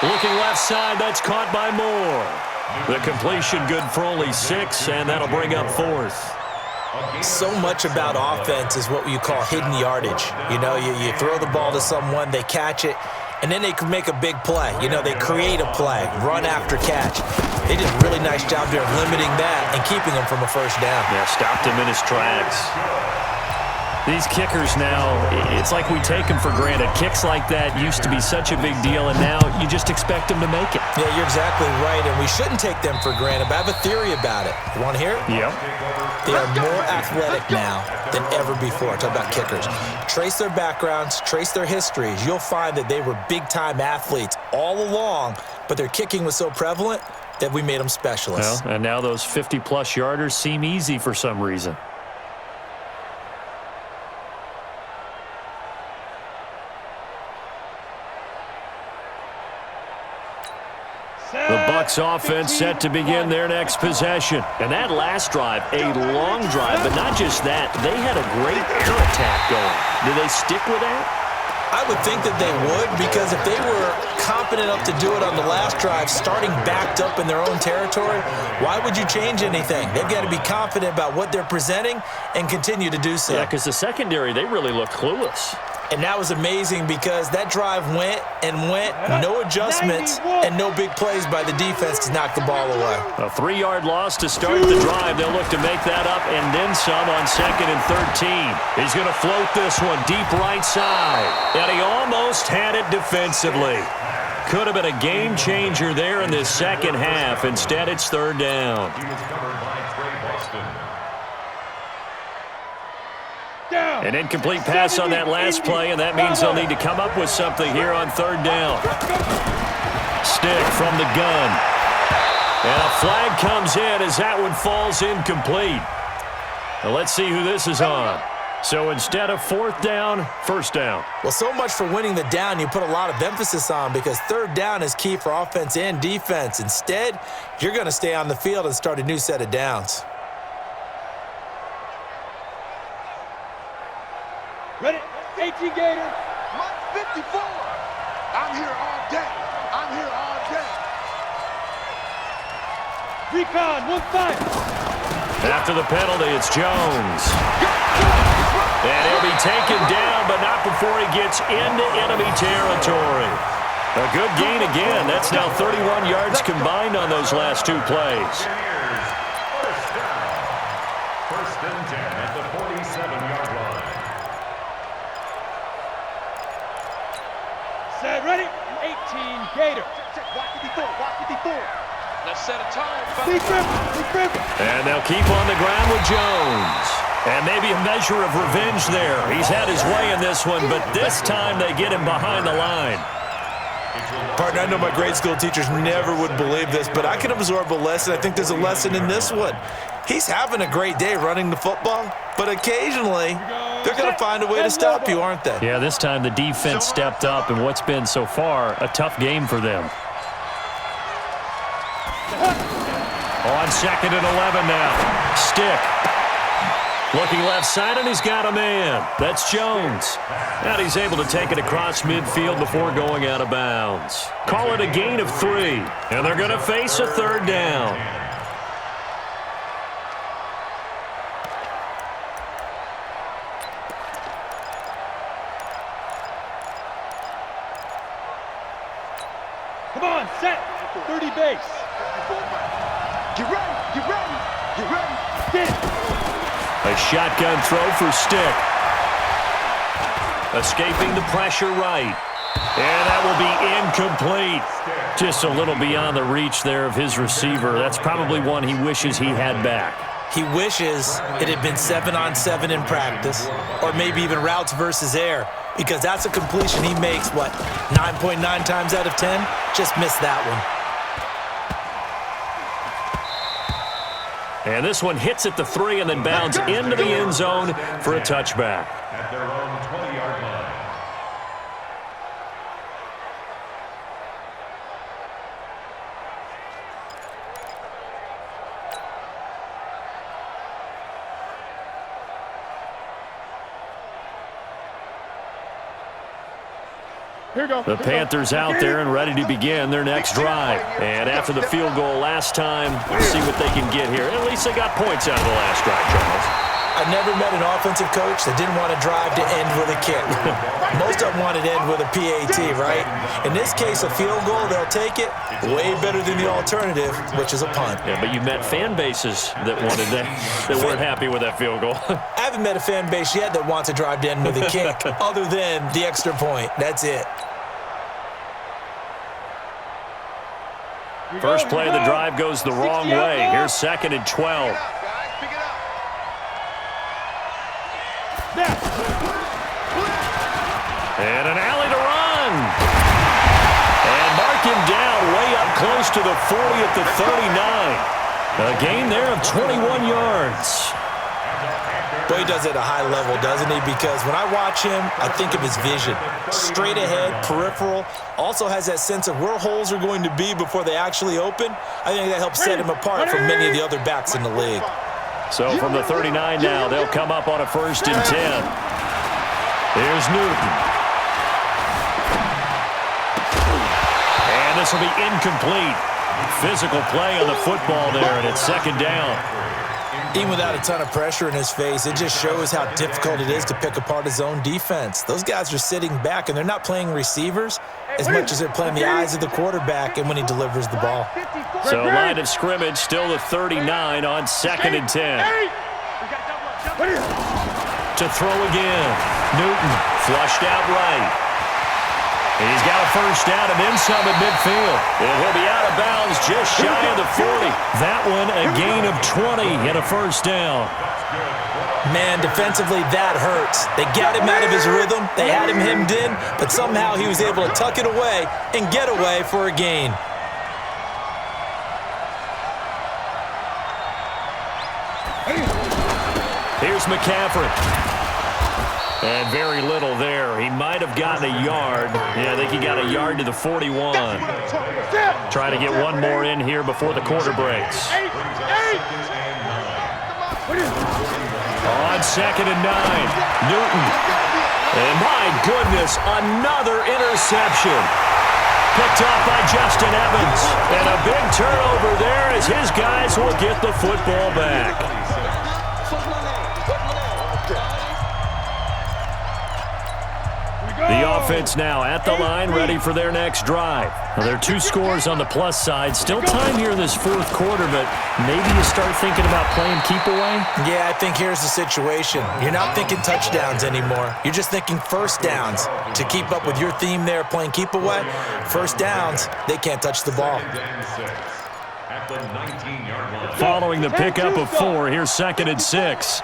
Looking left side, that's caught by Moore. The completion good for only 6, and that'll bring up 4th. So much about offense is what you call hidden yardage. You know, you throw the ball to someone, they catch it, and then they can make a big play. You know, they create a play, run after catch. They did a really nice job there of limiting that and keeping him from a 1st down. Yeah, stopped him in his tracks. These kickers now, it's like we take them for granted. Kicks like that used to be such a big deal, and now you just expect them to make it. Yeah, you're exactly right, and we shouldn't take them for granted, but I have a theory about it. You want to hear it? Yep. They are more athletic now than ever before. Talk about kickers. Trace their backgrounds, trace their histories. You'll find that they were big-time athletes all along, but their kicking was so prevalent that we made them specialists. Well, and now those 50-plus yarders seem easy for some reason. The Bucs offense set to begin their next possession. And that last drive, a long drive, but not just that. They had a great air attack going. Do they stick with that? I would think that they would, because if they were confident enough to do it on the last drive, starting backed up in their own territory, why would you change anything? They've got to be confident about what they're presenting and continue to do so. Yeah, because the secondary, they really look clueless. And that was amazing because that drive went and went, no adjustments, and no big plays by the defense to knock the ball away. A 3-yard loss to start the drive. They'll look to make that up and then some on 2nd and 13. He's going to float this one deep right side. And he almost had it defensively. Could have been a game changer there in this second half. Instead, it's 3rd down. He was covered by Trey Boston. An incomplete pass on that last play, and that means they'll need to come up with something here on 3rd down. Stick from the gun. And a flag comes in as that one falls incomplete. Now let's see who this is on. So instead of fourth down, first down. Well, so much for winning the down you put a lot of emphasis on, because third down is key for offense and defense. Instead, you're going to stay on the field and start a new set of downs. Ready? 18 Gator. Mike 54. I'm here all day. I'm here all day. Recon, 1-5. After the penalty, it's Jones. And he'll be taken down, but not before he gets into enemy territory. A good gain again. That's now 31 yards combined on those last two plays. First and 10 at the 47-yard line. Set, ready? 18 Gator. Watch 54, watch 54. Let's set a tone. Deep rip. And they'll keep on the ground with Jones. And maybe a measure of revenge there. He's had his way in this one, but this time they get him behind the line. Partner, I know my grade school teachers never would believe this, but I can absorb a lesson. I think there's a lesson in this one. He's having a great day running the football, but occasionally they're going to find a way to stop you, aren't they? Yeah, this time the defense stepped up in what's been so far a tough game for them. On 2nd and 11 now. Stick. Looking left side, and he's got a man. That's Jones. And he's able to take it across midfield before going out of bounds. Call it a gain of 3. And they're going to face a third down. Come on, set. 30 base. Get ready, get ready, get ready. Stick. A shotgun throw for Stick. Escaping the pressure right. And that will be incomplete. Just a little beyond the reach there of his receiver. That's probably one he wishes he had back. He wishes it had been 7-on-7 in practice, or maybe even routes versus air, because that's a completion he makes, 9.9 times out of 10? Just missed that one. And this one hits at the 3 and then bounds into the end zone for a touchback. At their own 20-yard line. Here we go. The Panthers out there and ready to begin their next drive. And after the field goal last time, we'll see what they can get here. At least they got points out of the last drive, Charles. I've never met an offensive coach that didn't want to drive to end with a kick. Most of them wanted to end with a PAT, right? In this case, a field goal, they'll take it. Way better than the alternative, which is a punt. Yeah, but you met fan bases that wanted that weren't happy with that field goal. I haven't met a fan base yet that wants to drive to end with a kick, other than the extra point. That's it. First play of the drive goes the wrong way. Here's 2nd and 12. And an alley to run. And mark him down way up close to the 40 at the 39. A gain there of 21 yards. Boy, he does it at a high level, doesn't he? Because when I watch him, I think of his vision. Straight ahead, peripheral. Also has that sense of where holes are going to be before they actually open. I think that helps set him apart from many of the other backs in the league. So from the 39 now, they'll come up on a 1st and 10. Here's Newton. And this will be incomplete. Physical play on the football there, and it's 2nd down. Even without a ton of pressure in his face, it just shows how difficult it is to pick apart his own defense. Those guys are sitting back, and they're not playing receivers as much as they're playing the eyes of the quarterback and when he delivers the ball. So line of scrimmage still the 39 on 2nd and 10. To throw again. Newton flushed out right. He's got a 1st down and then some at midfield. And he'll be out of bounds just shy of the 40. That one a gain of 20 and a 1st down. Man, defensively, that hurts. They got him out of his rhythm. They had him hemmed in, but somehow he was able to tuck it away and get away for a gain. Here's McCaffrey. And very little there. He might have gotten a yard. Yeah, I think he got a yard to the 41. Trying to get one more in here before the quarter breaks. On 2nd and 9, Newton. And my goodness, another interception. Picked off by Justin Evans. And a big turnover there as his guys will get the football back. The offense now at the line, ready for their next drive. Now, there are 2 scores on the plus side. Still time here in this 4th quarter, but maybe you start thinking about playing keep away? Yeah, I think here's the situation. You're not thinking touchdowns anymore. You're just thinking first downs. To keep up with your theme there, playing keep away, first downs, they can't touch the ball. Following the pickup of 4, here's 2nd and 6.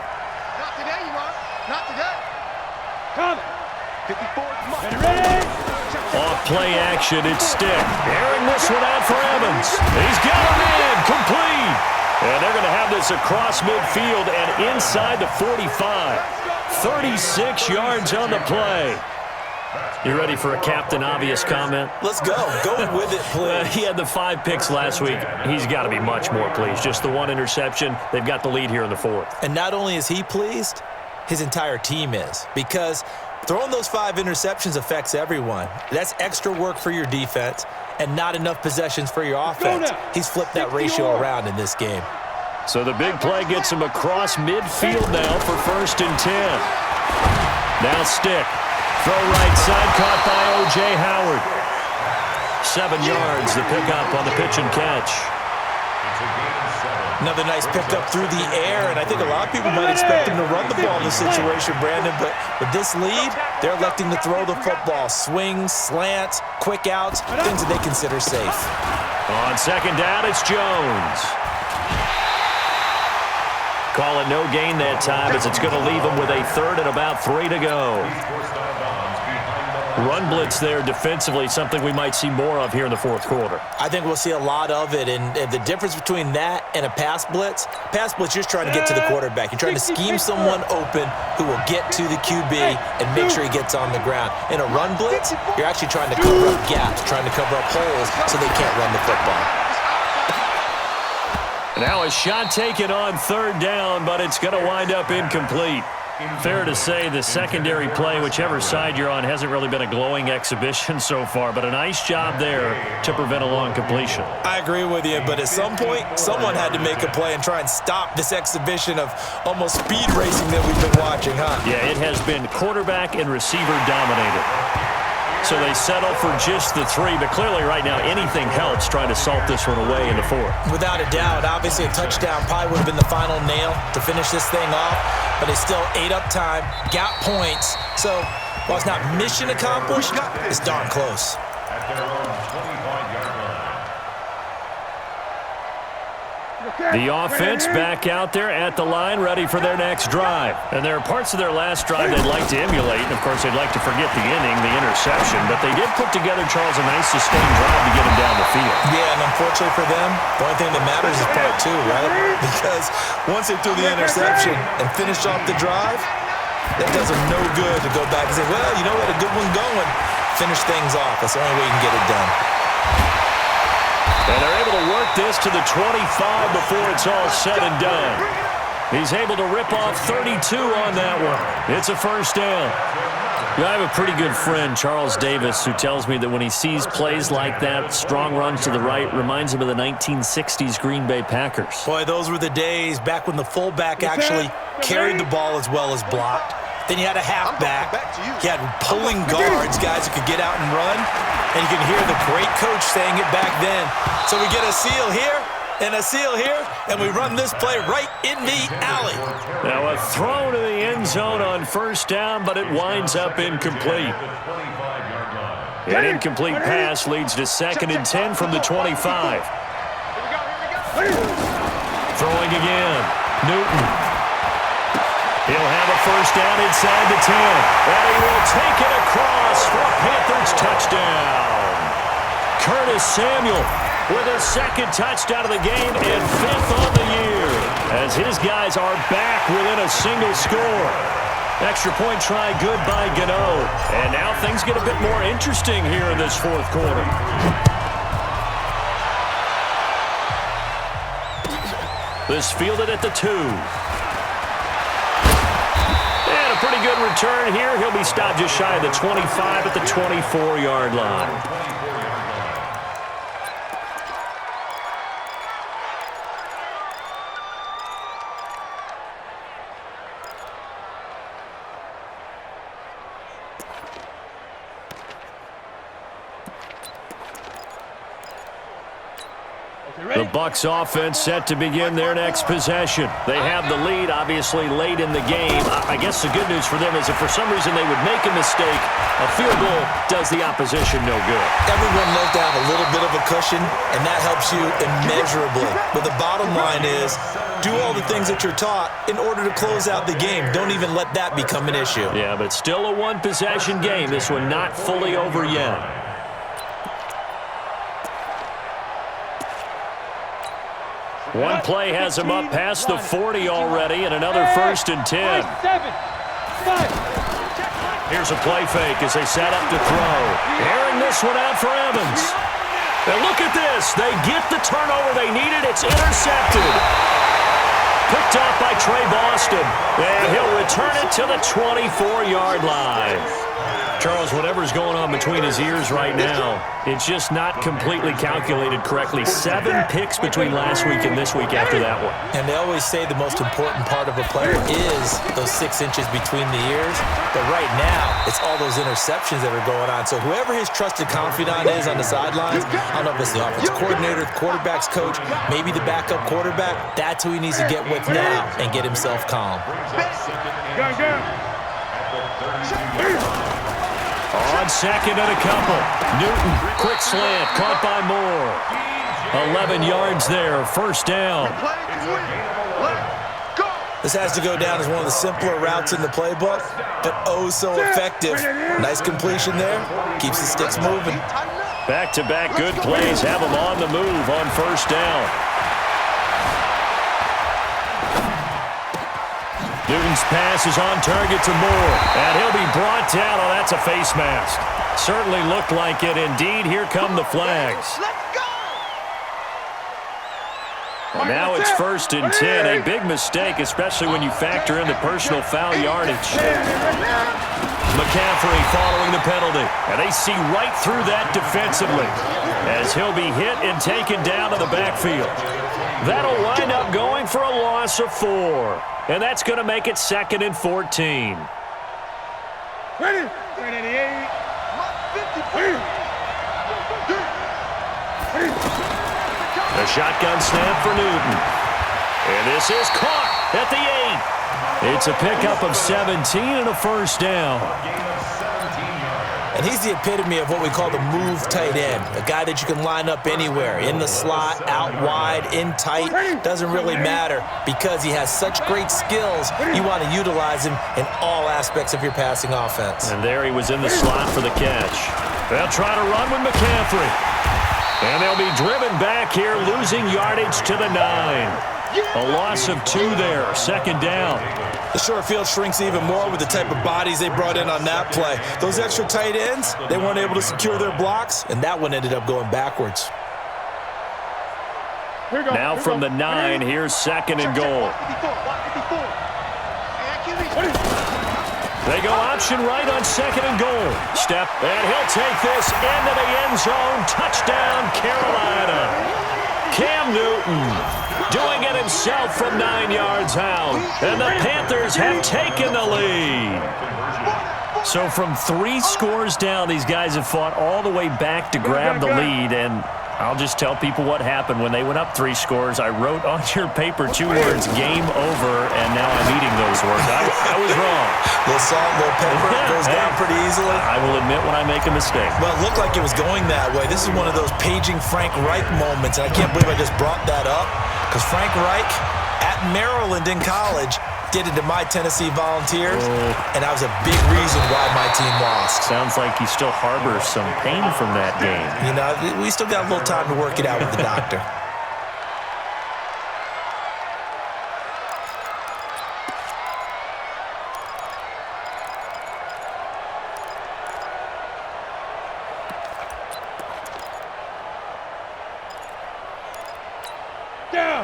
Not today, you are. Not today. Coming. 54 Off play action, it's Stick. Airing this one out for Evans. He's got him in, complete. And they're going to have this across midfield and inside the 45. 36 yards on the play. You ready for a Captain Obvious comment? Let's go. Go with it, please. He had the 5 picks last week. He's got to be much more pleased. Just the 1 interception. They've got the lead here in the 4th. And not only is he pleased, his entire team is. Because throwing those 5 interceptions affects everyone. That's extra work for your defense and not enough possessions for your offense. He's flipped that ratio around in this game. So the big play gets him across midfield now for 1st and 10. Now Stick. Throw right side, caught by O.J. Howard. 7 yards, the pickup on the pitch and catch. Another nice pickup through the air, and I think a lot of people might expect him to run the ball in this situation, Brandon, but with this lead, they're electing to throw the football. Swings, slants, quick outs, things that they consider safe. On 2nd down, it's Jones. Call it no gain that time as it's going to leave them with a 3rd and about 3 to go. Run blitz there defensively, something we might see more of here in the 4th quarter. I think we'll see a lot of it, and the difference between that and a pass blitz, you're just trying to get to the quarterback. You're trying to scheme someone open who will get to the QB and make sure he gets on the ground. In a run blitz, you're actually trying to cover up gaps, trying to cover up holes so they can't run the football. Now a shot taken on 3rd down, but it's going to wind up incomplete. Fair to say the secondary play, whichever side you're on, hasn't really been a glowing exhibition so far, but a nice job there to prevent a long completion. I agree with you, but at some point, someone had to make a play and try and stop this exhibition of almost speed racing that we've been watching, huh? Yeah, it has been quarterback and receiver dominated. So they settle for just the 3, but clearly right now anything helps trying to salt this one away in the 4th. Without a doubt, obviously a touchdown probably would have been the final nail to finish this thing off, but it's still ate up time, got points. So while it's not mission accomplished, it's darn close. At their own 25-yard line. The offense back out there at the line, ready for their next drive. And there are parts of their last drive they'd like to emulate. And, of course, they'd like to forget the inning, the interception. But they did put together, Charles, a nice sustained drive to get him down the field. Yeah, and unfortunately for them, the only thing that matters is part 2, right? Because once they threw the interception and finished off the drive, that does them no good to go back and say, well, you know what, a good one going. Finish things off. That's the only way you can get it done. And they're able to work this to the 25 before it's all said and done. He's able to rip off 32 on that one. It's a 1st down. Yeah, I have a pretty good friend, Charles Davis, who tells me that when he sees plays like that, strong runs to the right, reminds him of the 1960s Green Bay Packers. Boy, those were the days back when the fullback actually carried the ball as well as blocked. Then you had a halfback. You had pulling guards, guys who could get out and run. And you can hear the great coach saying it back then. So we get a seal here and a seal here, and we run this play right in the alley. Now a throw to the end zone on 1st down, but it winds up incomplete. An incomplete pass leads to 2nd and 10 from the 25. Throwing again. Newton. He'll have a 1st down inside the 10. And he will take it across for a Panthers touchdown. Curtis Samuel with a 2nd touchdown of the game and 5th on the year as his guys are back within a single score. Extra point try good by Gano. And now things get a bit more interesting here in this fourth quarter. This fielded at the 2. And a pretty good return here. He'll be stopped just shy of the 25 at the 24-yard line. The Bucs offense set to begin their next possession. They have the lead, obviously, late in the game. I guess the good news for them is if for some reason they would make a mistake, a field goal does the opposition no good. Everyone loves to have a little bit of a cushion, and that helps you immeasurably. But the bottom line is, do all the things that you're taught in order to close out the game. Don't even let that become an issue. Yeah, but still a one-possession game. This one not fully over yet. One play has him up past the 40 already, and another 1st and 10. Here's a play fake as they set up to throw. Airing this one out for Evans. And look at this. They get the turnover they needed. It's intercepted. Picked up by Trey Boston. And he'll return it to the 24-yard line. Charles, whatever's going on between his ears right now, it's just not completely calculated correctly. 7 picks between last week and this week after that one. And they always say the most important part of a player is those 6 inches between the ears. But right now, it's all those interceptions that are going on. So whoever his trusted confidant is on the sidelines, I don't know if it's the offensive coordinator, the quarterback's coach, maybe the backup quarterback, that's who he needs to get with now and get himself calm. On second and a couple. Newton, quick slant, caught by Moore. 11 yards there, 1st down. This has to go down as one of the simpler routes in the playbook, but oh so effective. Nice completion there. Keeps the sticks moving. Back-to-back good plays have them on the move on 1st down. Newton's pass is on target to Moore, and he'll be brought down. Oh, that's a face mask. Certainly looked like it. Indeed, here come the flags. And now it's 1st and 10. A big mistake, especially when you factor in the personal foul yardage. McCaffrey following the penalty, and they see right through that defensively as he'll be hit and taken down to the backfield. That'll wind up going for a loss of 4. And that's going to make it 2nd and 14. Ready? The shotgun snap for Newton. And this is caught at the 8. It's a pickup of 17 and a 1st down. And he's the epitome of what we call the move tight end, a guy that you can line up anywhere, in the slot, out wide, in tight, doesn't really matter because he has such great skills. You want to utilize him in all aspects of your passing offense. And there he was in the slot for the catch. They'll try to run with McCaffrey. And they'll be driven back here, losing yardage to the 9. A loss of 2 there, 2nd down. The short field shrinks even more with the type of bodies they brought in on that play. Those extra tight ends, they weren't able to secure their blocks, and that one ended up going backwards. Now from the 9, here's 2nd and goal. They go option right on 2nd and goal. Step, and he'll take this into the end zone. Touchdown, Carolina. Cam Newton doing it himself from 9 yards out. And the Panthers have taken the lead. So from 3 scores down, these guys have fought all the way back to grab the lead. And I'll just tell people what happened when they went up 3 scores. I wrote on your paper 2 words, game over, and now I'm eating those words. I was wrong. A little salt, a little pepper, goes down pretty easily. I will admit when I make a mistake. Well, it looked like it was going that way. This is one of those paging Frank Reich moments, and I can't believe I just brought that up because Frank Reich at Maryland in college did it to my Tennessee Volunteers, and that was a big reason why my team lost. Sounds like you still harbor some pain from that game. You know, we still got a little time to work it out with the doctor.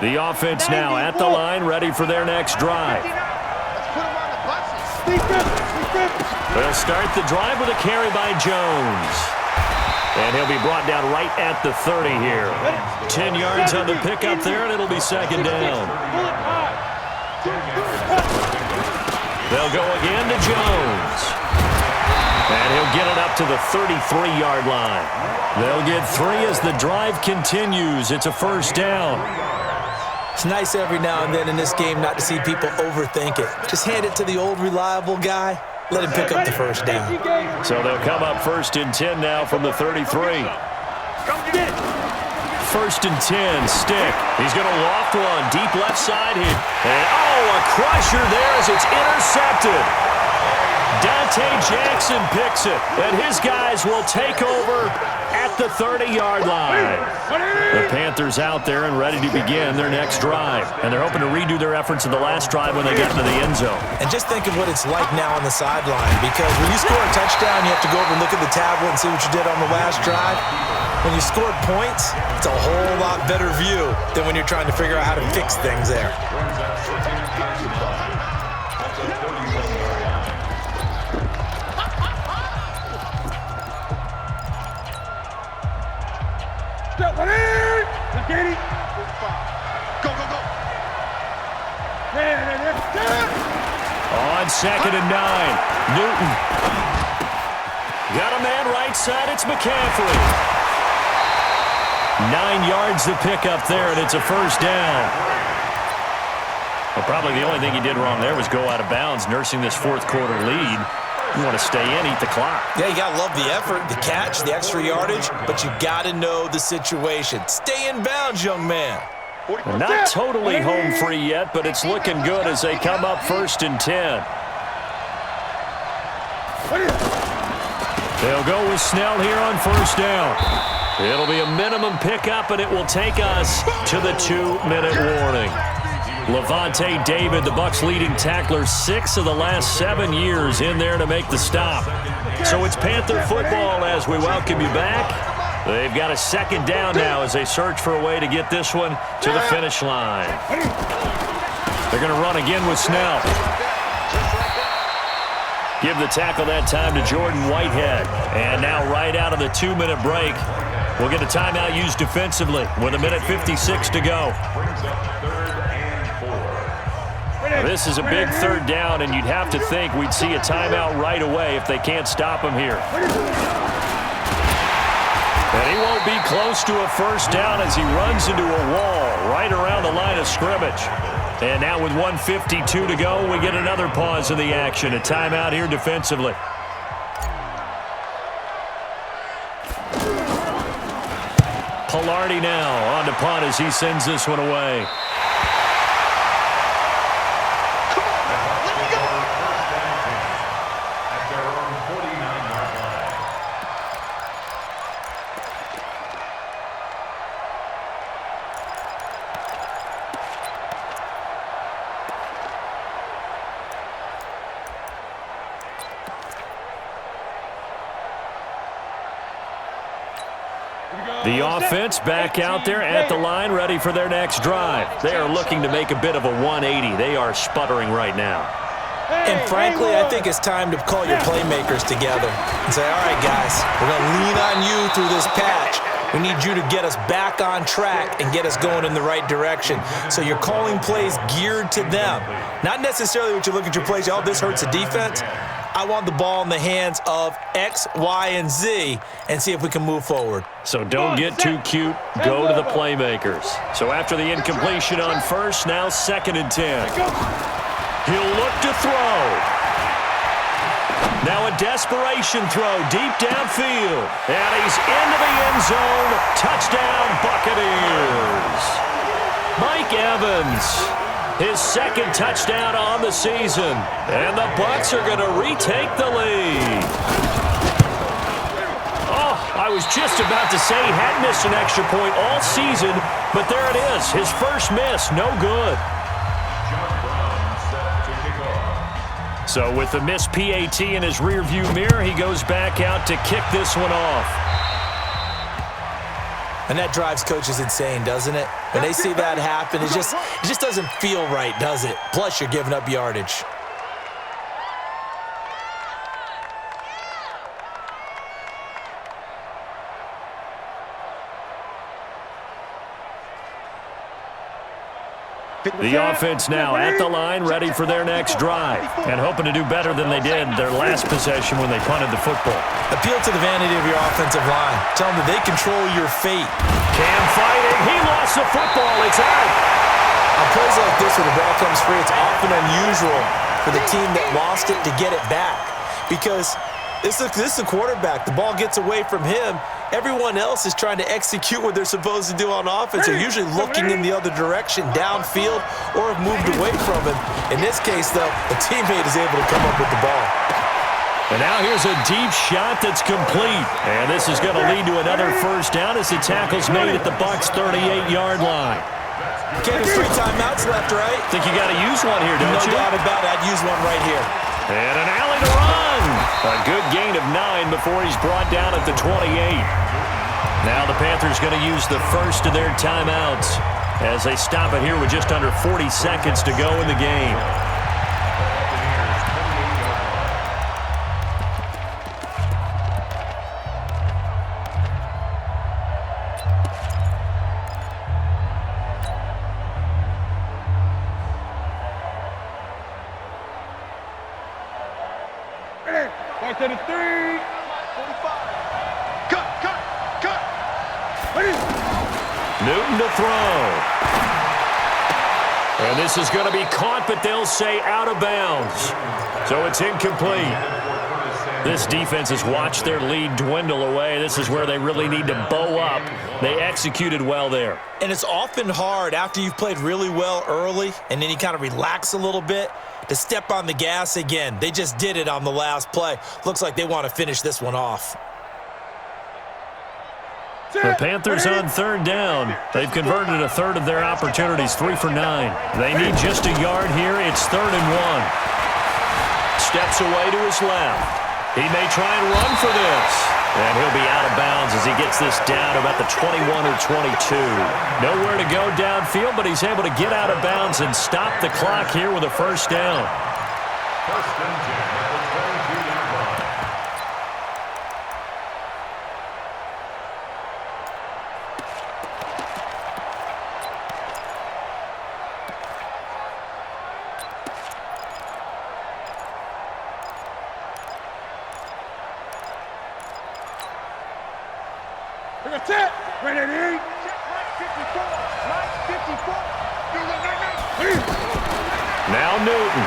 The offense now at the line, ready for their next drive. Let's put them on the buses. They'll start the drive with a carry by Jones. And he'll be brought down right at the 30 here. 10 yards on the pickup there, and it'll be second down. They'll go again to Jones. And he'll get it up to the 33-yard line. They'll get 3 as the drive continues. It's a first down. It's nice every now and then in this game not to see people overthink it. Just hand it to the old reliable guy. Let him pick up the first down. So they'll come up first and 10 now from the 33. First and 10, Stick. He's going to loft one, deep left side here. And, a crusher there as it's intercepted. Dante Jackson picks it, and his guys will take over at the 30-yard line. The Panthers out there and ready to begin their next drive. And they're hoping to redo their efforts in the last drive when they get into the end zone. And just think of what it's like now on the sideline, because when you score a touchdown, you have to go over and look at the tablet and see what you did on the last drive. When you scored points, it's a whole lot better view than when you're trying to figure out how to fix things there. On second and 9, Newton. Got a man right side, it's McCaffrey. 9 yards to pick up there, and it's a first down. Well, probably the only thing he did wrong there was go out of bounds, nursing this fourth quarter lead. You want to stay in, eat the clock. Yeah, you got to love the effort, the catch, the extra yardage, but you got to know the situation. Stay in bounds, young man. Well, not totally home free yet, but it's looking good as they come up first and 10. They'll go with Snell here on first down. It'll be a minimum pickup, and it will take us to the 2-minute warning. Levante David, the Bucs' leading tackler, 6 of the last 7 years in there to make the stop. So it's Panther football as we welcome you back. They've got a second down now as they search for a way to get this one to the finish line. They're going to run again with Snell. Give the tackle that time to Jordan Whitehead. And now right out of the 2-minute break, we'll get a timeout used defensively with 1:56 to go. This is a big third down, and you'd have to think we'd see a timeout right away if they can't stop him here. And he won't be close to a first down as he runs into a wall right around the line of scrimmage. And now with 1:52 to go, we get another pause in the action. A timeout here defensively. Pilardi now on to punt as he sends this one away. The offense back out there at the line, ready for their next drive. They are looking to make a bit of a 180. They are sputtering right now. And frankly, I think it's time to call your playmakers together and say, all right, guys, we're going to lean on you through this patch. We need you to get us back on track and get us going in the right direction. So you're calling plays geared to them. Not necessarily what you look at your plays, oh, this hurts the defense. I want the ball in the hands of X, Y, and Z and see if we can move forward. So don't get too cute. Go to the playmakers. So after the incompletion on first, now second and 10. He'll look to throw. Now a desperation throw deep downfield. And he's into the end zone. Touchdown, Buccaneers. Mike Evans. His second touchdown on the season. And the Bucs are going to retake the lead. Oh, I was just about to say he hadn't missed an extra point all season, but there it is. His first miss, no good. So with the missed PAT in his rearview mirror, he goes back out to kick this one off. And that drives coaches insane, doesn't it? When they see that happen, it just doesn't feel right, does it? Plus, you're giving up yardage. The offense now at the line, ready for their next drive, and hoping to do better than they did their last possession when they punted the football. Appeal to the vanity of your offensive line. Tell them that they control your fate. Cam fighting. He lost the football. It's out. On plays like this where the ball comes free, it's often unusual for the team that lost it to get it back because this is a quarterback. The ball gets away from him. Everyone else is trying to execute what they're supposed to do on offense. They're usually looking in the other direction, downfield, or have moved away from him. In this case, though, a teammate is able to come up with the ball. And now here's a deep shot that's complete. And this is going to lead to another first down as the tackle's made at the Bucs' 38-yard line. Okay, there's 3 timeouts left, right? Think you got to use one here, don't you? No doubt about it. I'd use one right here. And an alley to run. A good gain of 9 before he's brought down at the 28. Now the Panthers going to use the first of their timeouts as they stop it here with just under 40 seconds to go in the game. To the 3. 45. Cut. Newton to throw. And this is going to be caught, but they'll say out of bounds. So it's incomplete. This defense has watched their lead dwindle away. This is where they really need to bow up. They executed well there. And it's often hard after you've played really well early and then you kind of relax a little bit to step on the gas again. They just did it on the last play. Looks like they want to finish this one off. The Panthers on third down. They've converted a third of their opportunities, 3 for 9. They need just a yard here. It's 3rd and 1. Steps away to his left. He may try and run for this. And he'll be out of bounds as he gets this down about the 21 or 22. Nowhere to go downfield, but he's able to get out of bounds and stop the clock here with a first down. First and 10 at the 22-yard line. That's it. Ready to eat. Right 54. Now Newton.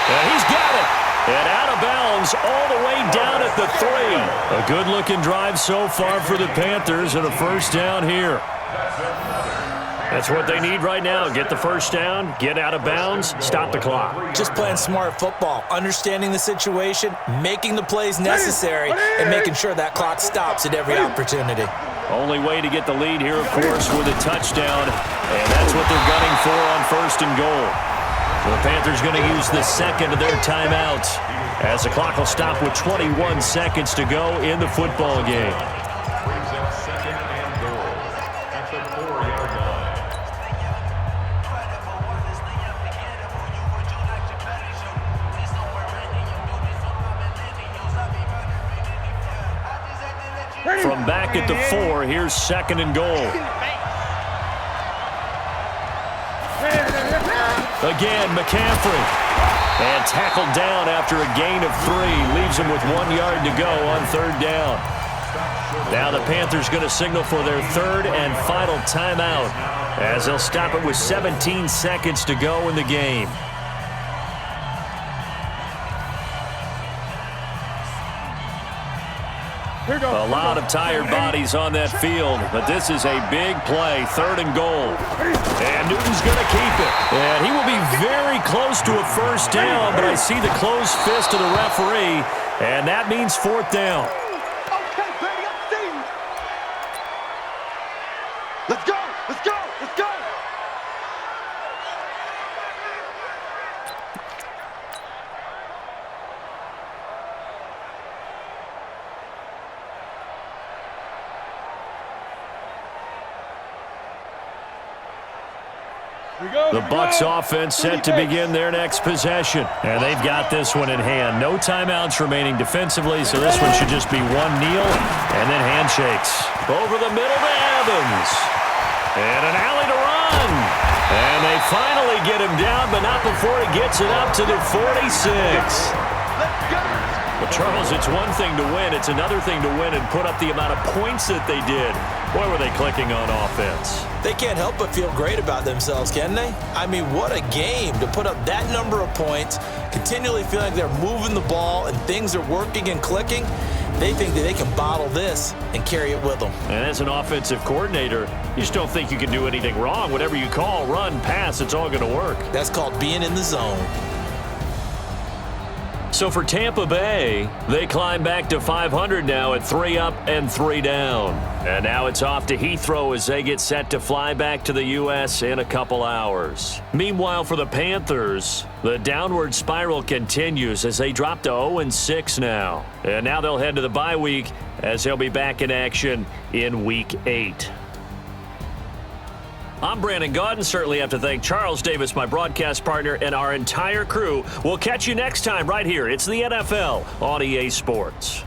And he's got it. And out of bounds all the way down at the 3. A good-looking drive so far for the Panthers and a first down here. That's what they need right now. Get the first down, get out of bounds, stop the clock. Just playing smart football, understanding the situation, making the plays necessary, and making sure that clock stops at every opportunity. Only way to get the lead here, of course, with a touchdown, and that's what they're gunning for on 1st and goal. The Panthers going to use the second of their timeouts as the clock will stop with 21 seconds to go in the football game. Brings up 2nd and goal at the 4-yard line. From back at the 4, here's 2nd and goal. Again, McCaffrey. And tackled down after a gain of 3. Leaves him with 1 yard to go on 3rd down. Now the Panthers going to signal for their 3rd and final timeout as they'll stop it with 17 seconds to go in the game. A lot of tired bodies on that field, but this is a big play, 3rd and goal. And Newton's going to keep it. And he will be very close to a first down, but I see the closed fist of the referee, and that means 4th down. Okay, baby, I'm seeing. Let's go. The Bucs offense set to begin their next possession. And they've got this one in hand. No timeouts remaining defensively, so this one should just be one kneel and then handshakes. Over the middle to Evans. And an alley to run. And they finally get him down, but not before he gets it up to the 46. Let's go. Well, Charles, it's one thing to win. It's another thing to win and put up the amount of points that they did. Boy, were they clicking on offense. They can't help but feel great about themselves, can they? I mean, what a game to put up that number of points, continually feeling like they're moving the ball and things are working and clicking. They think that they can bottle this and carry it with them. And as an offensive coordinator, you just don't think you can do anything wrong. Whatever you call, run, pass, it's all going to work. That's called being in the zone. So for Tampa Bay, they climb back to 500 now at 3 up and 3 down. And now it's off to Heathrow as they get set to fly back to the U.S. in a couple hours. Meanwhile, for the Panthers, the downward spiral continues as they drop to 0-6 now. And now they'll head to the bye week as they'll be back in action in Week 8. I'm Brandon Gaudin. Certainly have to thank Charles Davis, my broadcast partner, and our entire crew. We'll catch you next time right here. It's the NFL on EA Sports.